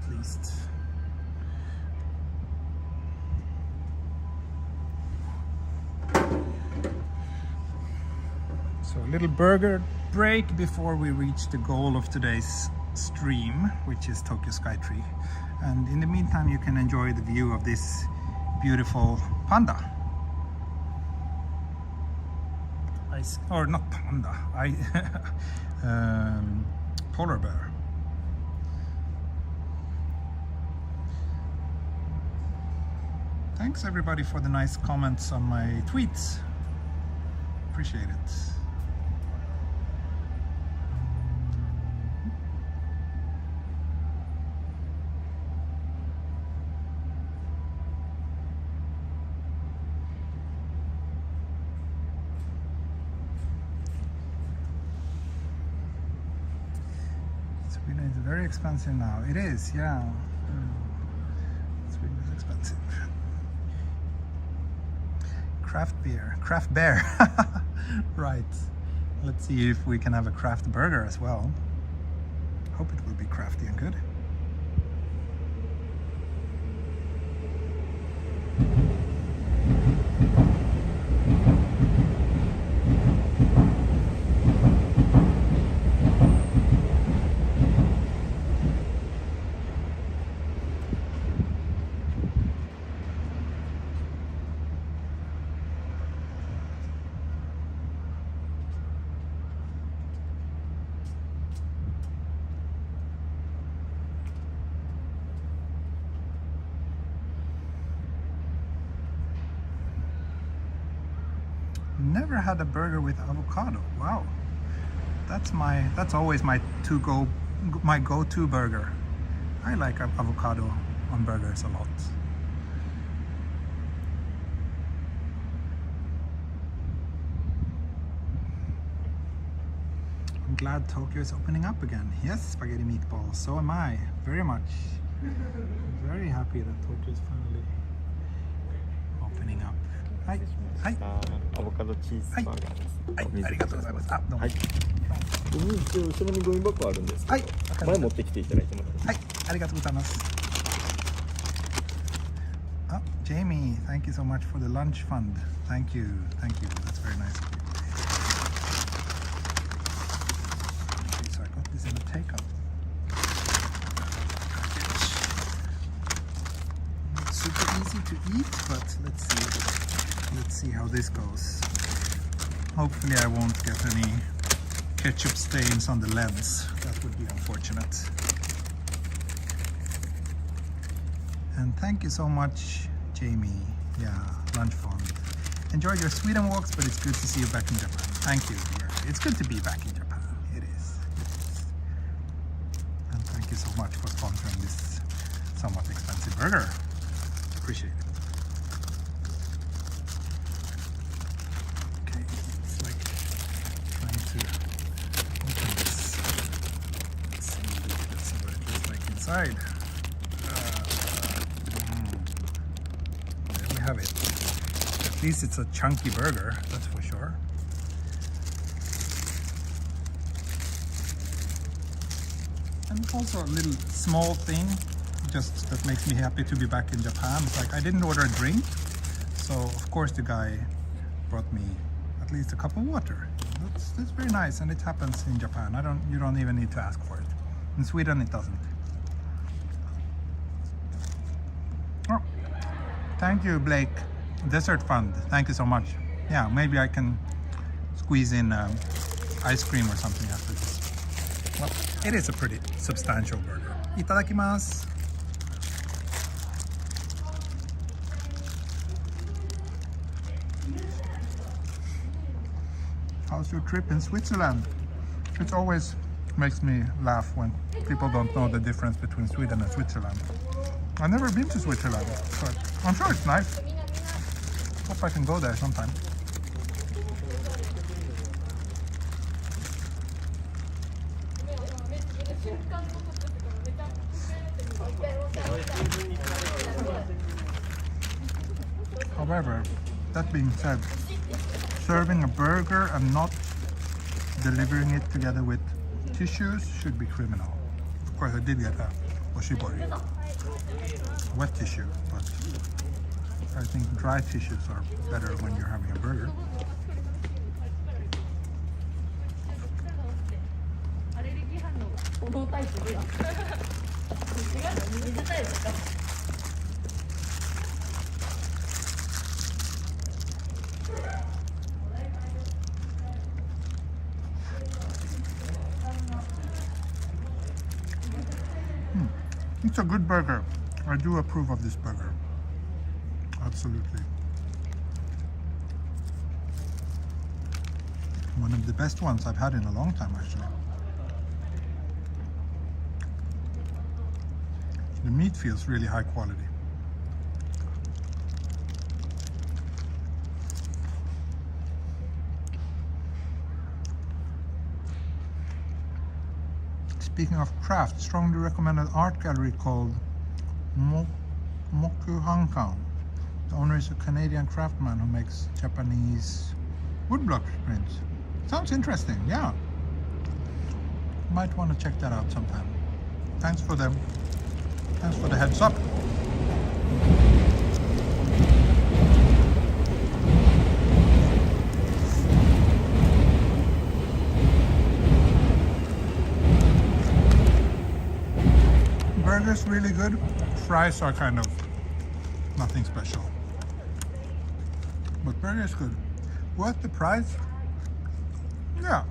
At least. So a little burger break before we reach the goal of today's stream, which is Tokyo Skytree. And in the meantime, you can enjoy the view of this beautiful panda. Or not panda, polar bear. Thanks everybody for the nice comments on my tweets. Appreciate it. Sweden is very expensive now. It is, yeah. Sweden is expensive. Craft bear. Right. Let's see if we can have a craft burger as well. Hope it will be crafty and good. Never had a burger with avocado. Wow, that's always my go-to burger. I like avocado on burgers a lot. I'm glad Tokyo is opening up again. Yes, spaghetti meatballs. So am I. Very much. Very happy that Tokyo is finally opening up. はい、はい、アボカドチーズバーガーです。はい、ありがとうございます。あ、どうも。はい。後ろにゴミ箱あるんですけど、はい、前持ってきていただいてもらって。はい、ありがとうございます。あ、Jamie, thank you so much for the lunch fund. Thank you, that's very nice. Okay, so I got this in a takeout. Not super easy to eat, but let's see how this goes. Hopefully I won't get any ketchup stains on the lens. That would be unfortunate. And thank you so much, Jamie. Yeah, lunch fund. Enjoyed your Sweden walks, but it's good to see you back in Japan. Thank you, dear. It's good to be back in Japan. It is. And thank you so much for sponsoring this somewhat expensive burger. Appreciate it. Okay, it's like trying to open this. Let's see what it looks like inside. There we have it. At least it's a chunky burger, that's for sure. And it's also a little small thing, just that makes me happy to be back in Japan. It's like I didn't order a drink, so of course the guy brought me at least a cup of water. That's very nice, and it happens in Japan. You don't even need to ask for it. In Sweden it doesn't. Oh, thank you, Blake. Dessert fund. Thank you so much. Yeah, maybe I can squeeze in ice cream or something after this. Well, It is a pretty substantial burger. Itadakimasu. How's your trip in Switzerland? It always makes me laugh when people don't know the difference between Sweden and Switzerland. I've never been to Switzerland, but I'm sure it's nice. Hope I can go there sometime. However, that being said, serving a burger and not delivering it together with tissues should be criminal. Of course, I did get a oshibori, wet tissue, but I think dry tissues are better when you're having a burger. It's a good burger. I do approve of this burger. Absolutely. One of the best ones I've had in a long time, actually. The meat feels really high quality. Speaking of craft, strongly recommend an art gallery called Mokuhankan. The owner is a Canadian craftsman who makes Japanese woodblock prints. Sounds interesting, yeah. Might want to check that out sometime. Thanks for the heads up. Burger's really good. Fries are kind of nothing special. But burger is good. Worth the price? Yeah.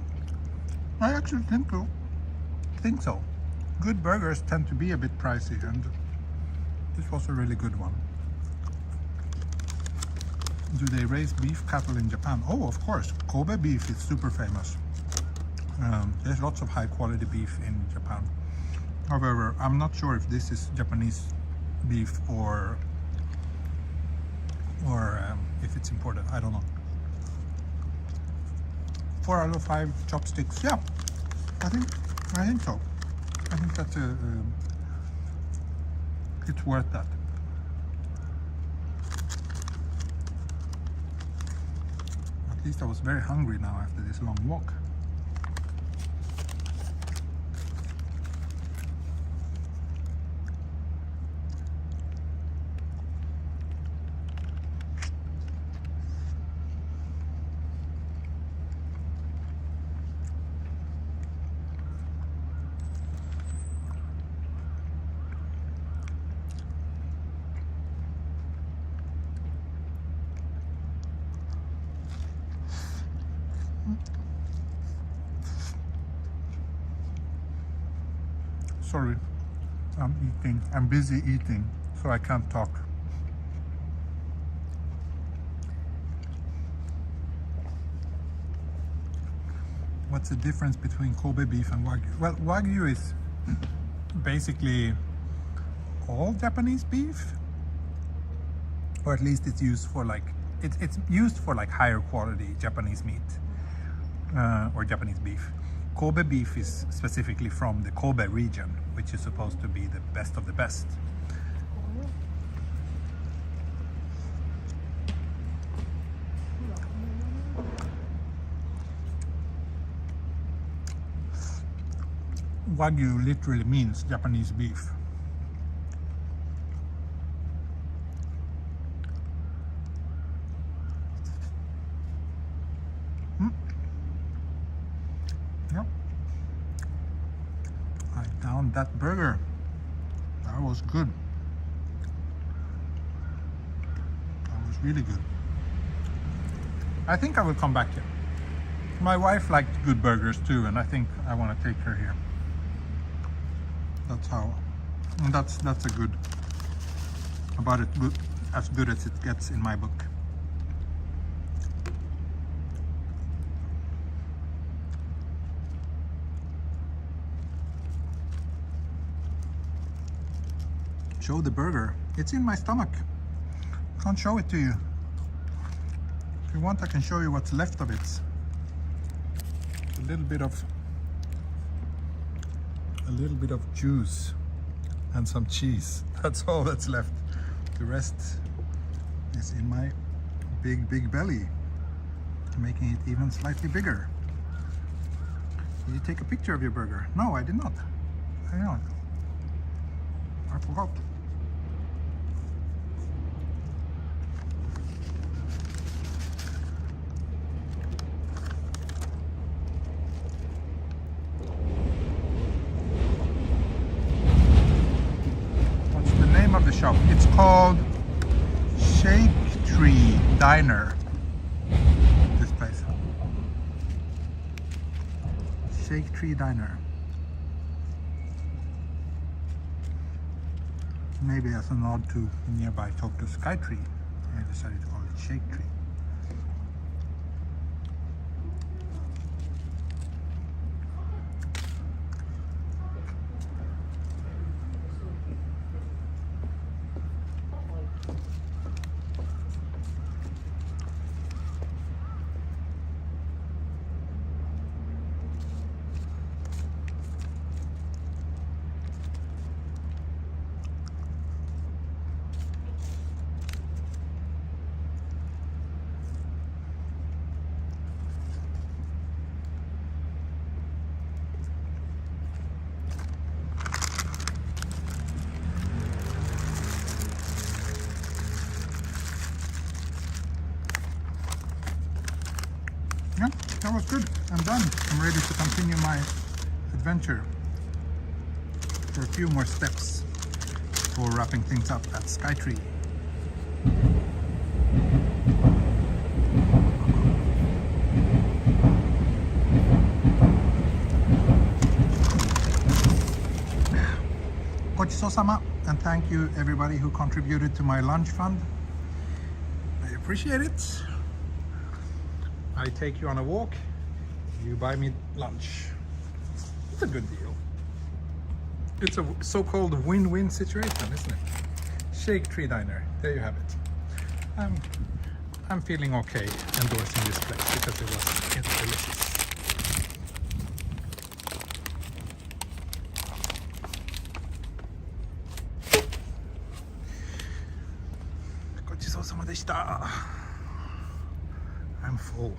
I actually think so. Good burgers tend to be a bit pricey, and this was a really good one. Do they raise beef cattle in Japan? Oh, of course. Kobe beef is super famous. There's lots of high quality beef in Japan. However, I'm not sure if this is Japanese beef or if it's imported. I don't know. 4 out of 5 chopsticks. Yeah, I think so. I think that's it's worth that. At least I was very hungry now after this long walk. Sorry, I'm eating. I'm busy eating, so I can't talk. What's the difference between Kobe beef and Wagyu? Well, Wagyu is basically all Japanese beef, or at least it's used for like it's used for like higher quality Japanese meat or Japanese beef. Kobe beef is specifically from the Kobe region, which is supposed to be the best of the best. Wagyu literally means Japanese beef. Yep. I downed that burger. That was good. That was really good. I think I will come back here. My wife liked good burgers too, and I think I want to take her here. That's how. And that's a good. About it good, as good as it gets in my book. Show the burger. It's in my stomach. Can't show it to you. If you want, I can show you what's left of it. A little bit of juice and some cheese. That's all that's left. The rest is in my big belly, making it even slightly bigger. Did you take a picture of your burger? No, I did not. I know. I forgot. Of the shop. It's called Skytree Diner. This place. Skytree Diner. Maybe as a nod to nearby Tokyo Skytree, I decided to call it Skytree. Yeah, that was good. I'm done. I'm ready to continue my adventure. For a few more steps for wrapping things up at Skytree. Gochisousama, and thank you everybody who contributed to my lunch fund. I appreciate it. I take you on a walk, you buy me lunch. It's a good deal. It's a so-called win-win situation, isn't it? Skytree Diner, there you have it. I'm feeling okay endorsing this place because it's delicious. Gochisousama deshita. I'm full.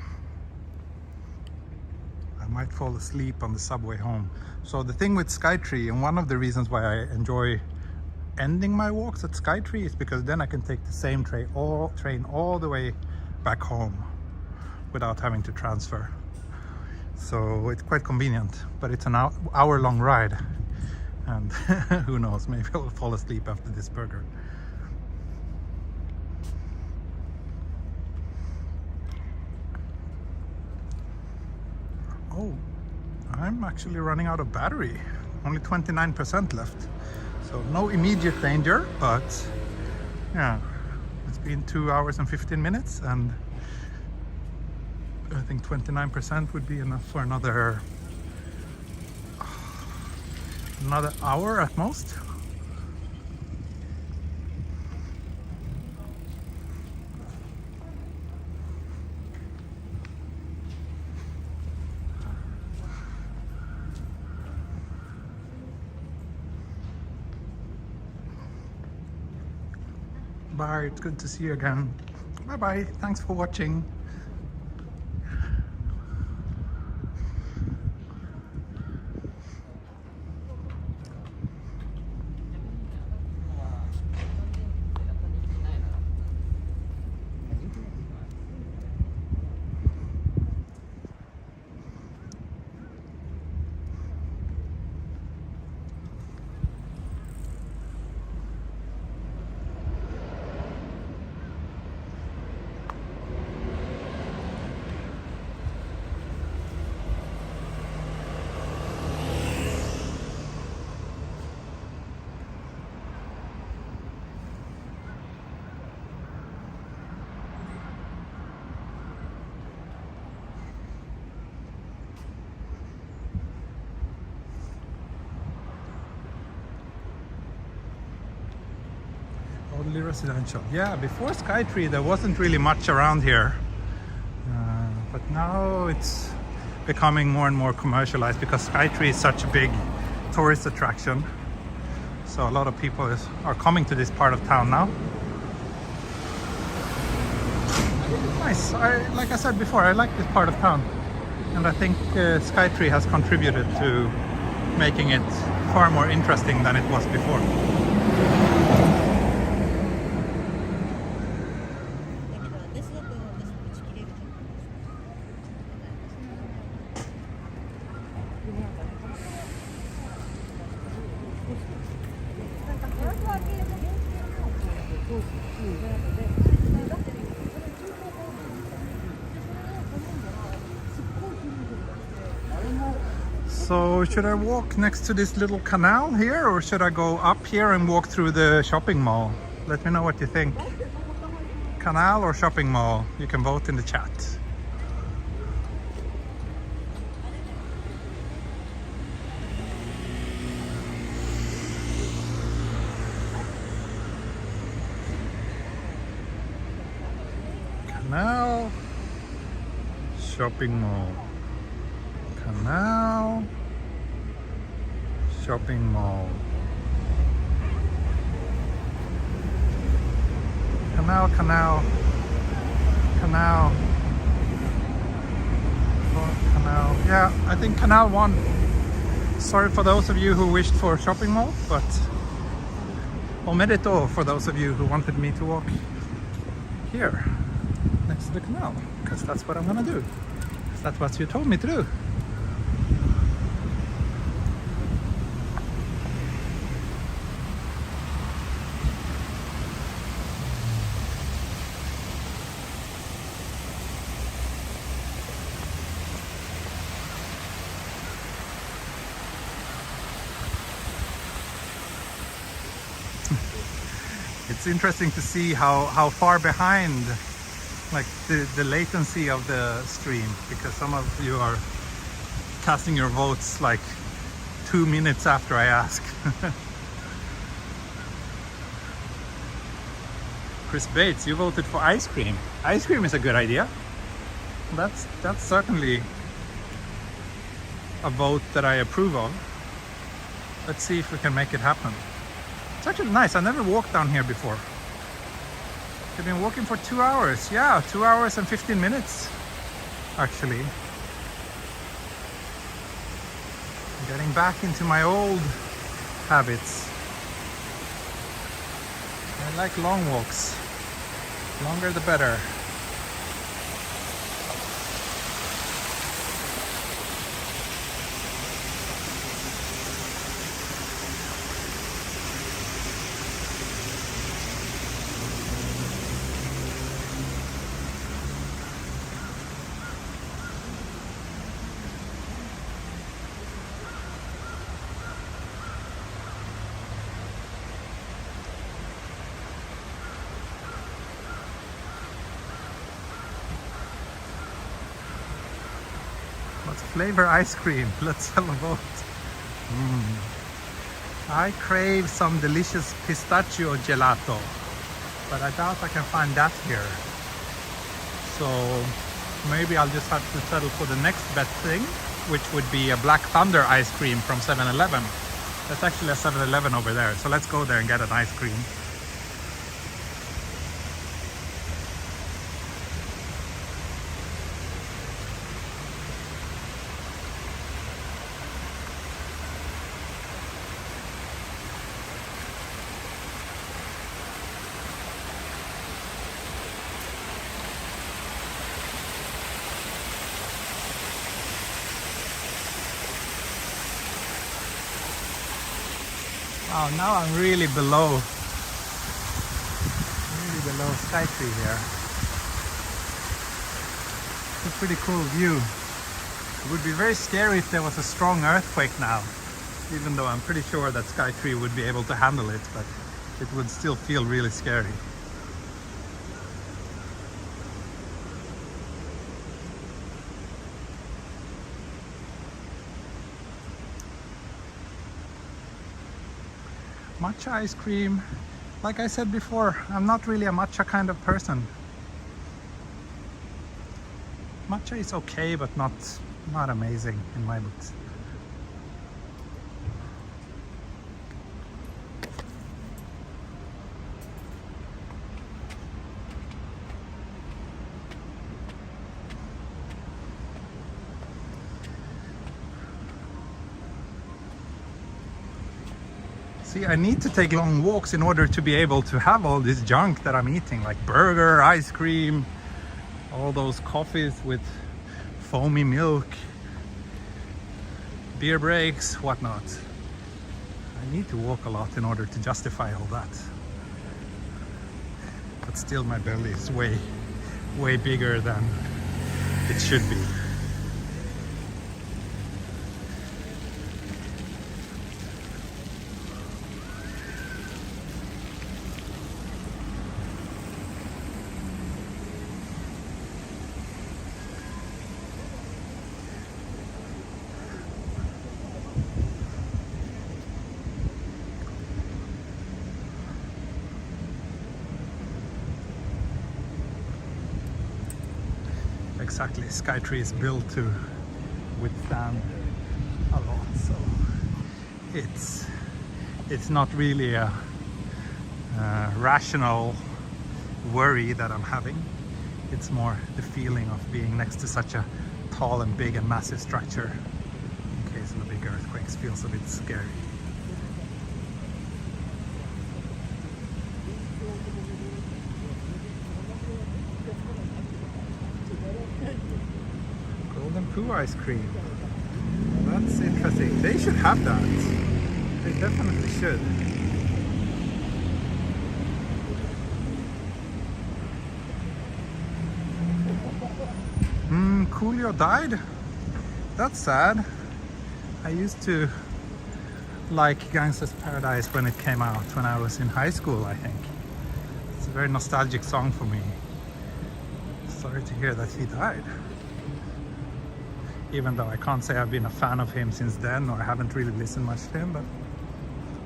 I might fall asleep on the subway home. So the thing with Skytree, and one of the reasons why I enjoy ending my walks at Skytree, is because then I can take the same train all the way back home without having to transfer. So it's quite convenient, but it's an hour-long ride, and who knows, maybe I'll fall asleep after this burger. Oh, I'm actually running out of battery. Only 29% left. So no immediate danger, but yeah, it's been 2 hours and 15 minutes, and I think 29% would be enough for another hour at most. Bye, it's good to see you again. Bye bye, thanks for watching. Totally residential. Yeah, before Skytree there wasn't really much around here. But now it's becoming more and more commercialized because Skytree is such a big tourist attraction. So a lot of people are coming to this part of town now. Nice. Like I said before, I like this part of town. And I think Skytree has contributed to making it far more interesting than it was before. So should I walk next to this little canal here, or should I go up here and walk through the shopping mall? Let me know what you think. Canal or shopping mall? You can vote in the chat. Canal, shopping mall. Canal, shopping mall. Canal, canal, canal. Oh, canal. Yeah, I think canal won. Sorry for those of you who wished for shopping mall, but omedetou for those of you who wanted me to walk here next to the canal, because that's what I'm gonna do. That's what you told me to do. It's interesting to see how far behind, like the latency of the stream, because some of you are casting your votes like 2 minutes after I ask. Chris Bates, you voted for ice cream. Ice cream is a good idea. That's certainly a vote that I approve of. Let's see if we can make it happen. It's actually nice. I never walked down here before. I've been walking for 2 hours. Yeah, 2 hours and 15 minutes actually. I'm getting back into my old habits. I like long walks. Longer the better. Flavor ice cream. Let's have a vote. I crave some delicious pistachio gelato, but I doubt I can find that here. So maybe I'll just have to settle for the next best thing, which would be a Black Thunder ice cream from 7-Eleven. There's actually a 7-Eleven over there, so let's go there and get an ice cream. Oh, now I'm really below Skytree here. It's a pretty cool view. It would be very scary if there was a strong earthquake now, even though I'm pretty sure that Skytree would be able to handle it, but it would still feel really scary. Matcha ice cream, like I said before, I'm not really a matcha kind of person. Matcha is okay, but not amazing in my books. See, I need to take long walks in order to be able to have all this junk that I'm eating, like burger, ice cream, all those coffees with foamy milk, beer breaks, whatnot. I need to walk a lot in order to justify all that. But still my belly is way bigger than it should be. Exactly, Skytree is built to withstand a lot, so it's not really a rational worry that I'm having. It's more the feeling of being next to such a tall and big and massive structure in case of a big earthquake feels a bit scary. Poo ice cream. That's interesting. They should have that. They definitely should. Coolio died? That's sad. I used to like Gangsta's Paradise when it came out when I was in high school, I think. It's a very nostalgic song for me. Sorry to hear that he died. Even though I can't say I've been a fan of him since then, or I haven't really listened much to him, but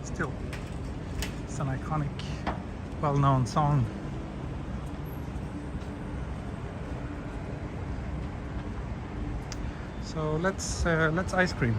still, it's an iconic, well-known song. So let's ice cream.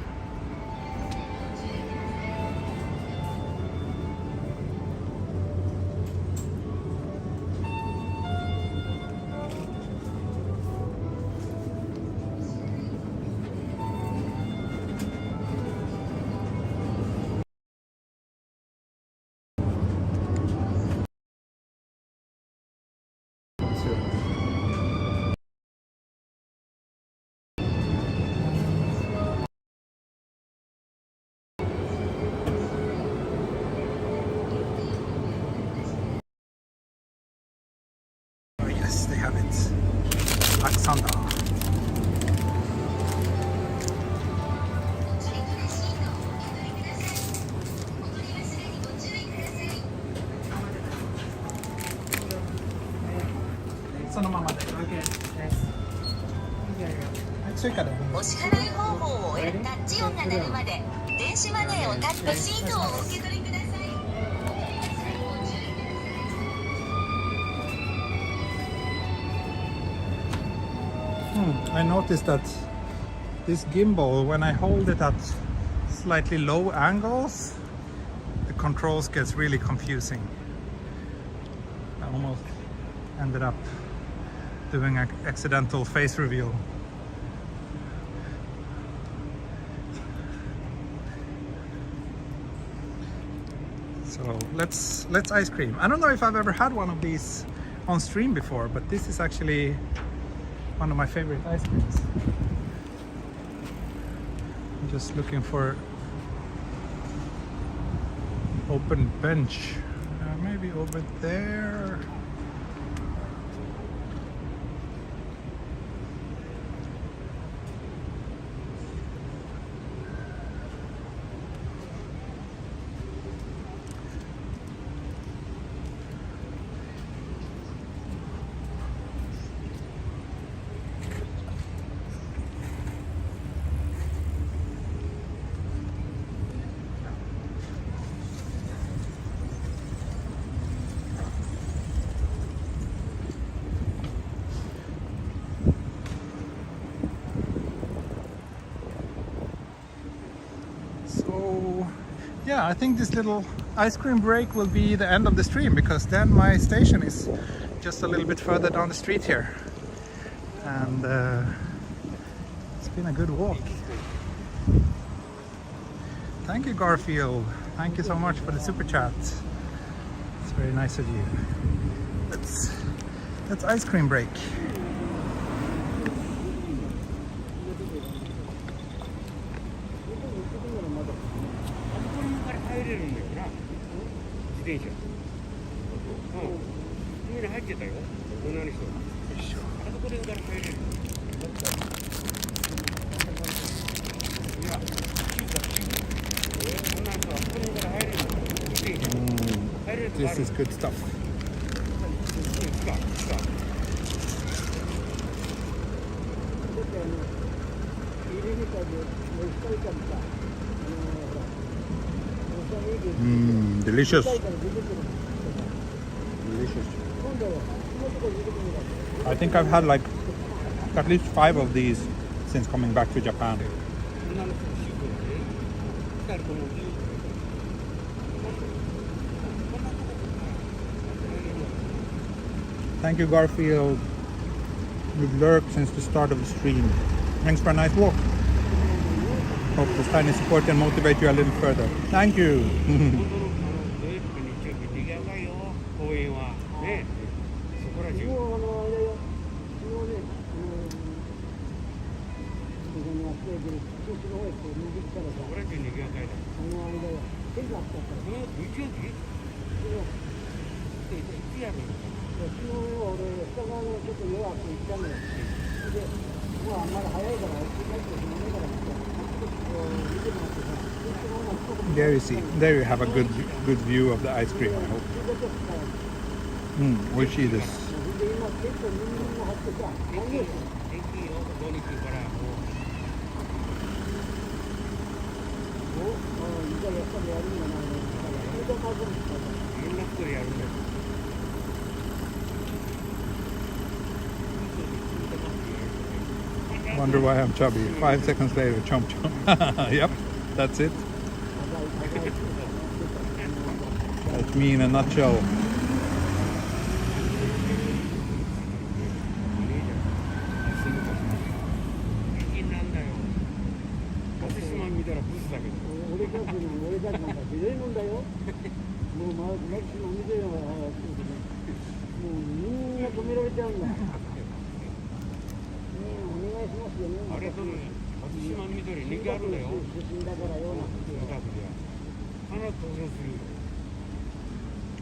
Yes, they have it. Alexander.お支払い方法を終えタッチ音が鳴るまで電子マネーをタップシートをお受け取りください。I noticed that this gimbal, when I hold it at slightly low angles, the controls gets really confusing. I almost ended up doing an accidental face reveal. So let's ice cream. I don't know if I've ever had one of these on stream before, but this is actually one of my favorite ice creams. I'm just looking for open bench. Maybe over there. Yeah, I think this little ice cream break will be the end of the stream, because then my station is just a little bit further down the street here. And it's been a good walk. Thank you, Garfield. Thank you so much for the super chat. It's very nice of you. That's ice cream break. This is good stuff. Delicious. Delicious. I think I've had like at least 5 of these since coming back to Japan. Thank you, Garfield. You've lurked since the start of the stream. Thanks for a nice walk. Hope this tiny support can motivate you a little further. Thank you. There you see, there you have a good view of the ice cream, I hope. Oishii desu. Wonder why I'm chubby. 5 seconds later, chomp chomp. Yep, that's it. That's me in a nutshell.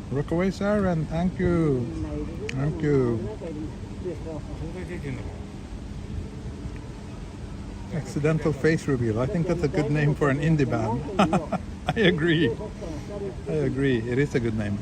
Rockaway Siren, thank you. Thank you. Accidental face reveal. I think that's a good name for an indie band. I agree. I agree. It is a good name.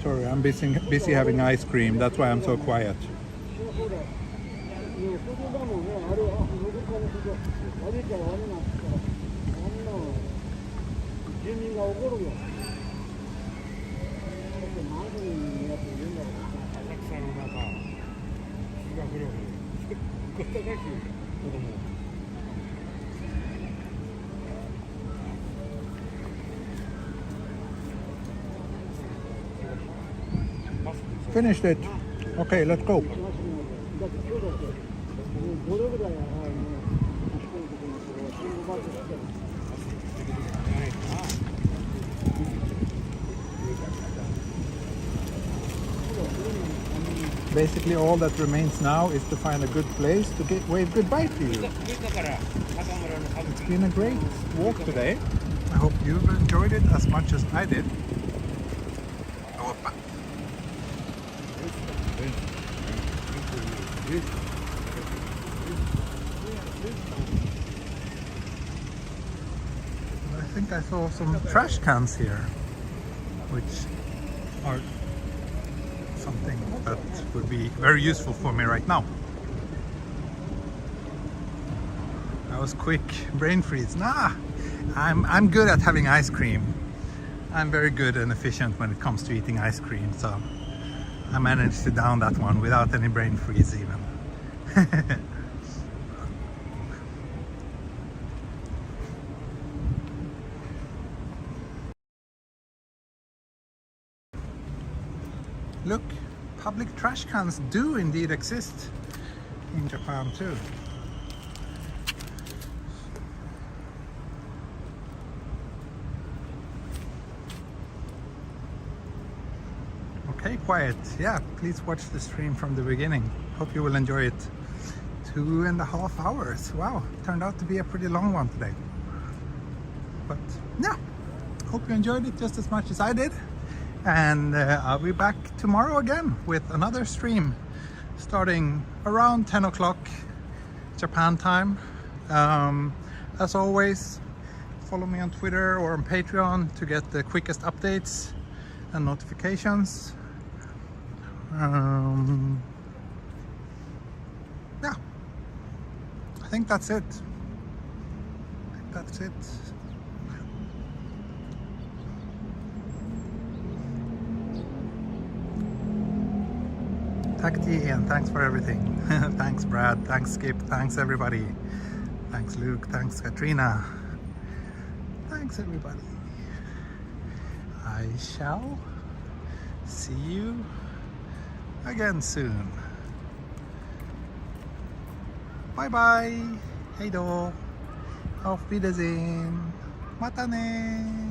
Sorry, I'm busy having ice cream. That's why I'm so quiet. Finished it. Okay, let's go. Basically, all that remains now is to find a good place to wave goodbye to you. It's been a great walk today. I hope you've enjoyed it as much as I did. Opa. I think I saw some trash cans here, which are something that would be very useful for me right now. That was quick brain freeze. Nah, I'm good at having ice cream. I'm very good and efficient when it comes to eating ice cream, so I managed to down that one without any brain freeze even. Look, public trash cans do indeed exist in Japan too. Okay, quiet. Yeah, please watch the stream from the beginning. Hope you will enjoy it. 2.5 hours. Wow, turned out to be a pretty long one today. But yeah, hope you enjoyed it just as much as I did. And I'll be back tomorrow again with another stream starting around 10 o'clock Japan time. As always, follow me on Twitter or on Patreon to get the quickest updates and notifications. Yeah, I think that's it. Takti, and thanks for everything. Thanks Brad, thanks Skip, thanks everybody. Thanks Luke, thanks Katrina. Thanks everybody. I shall see you again soon. Bye bye. Hei då. Auf Wiedersehen. Mata ne.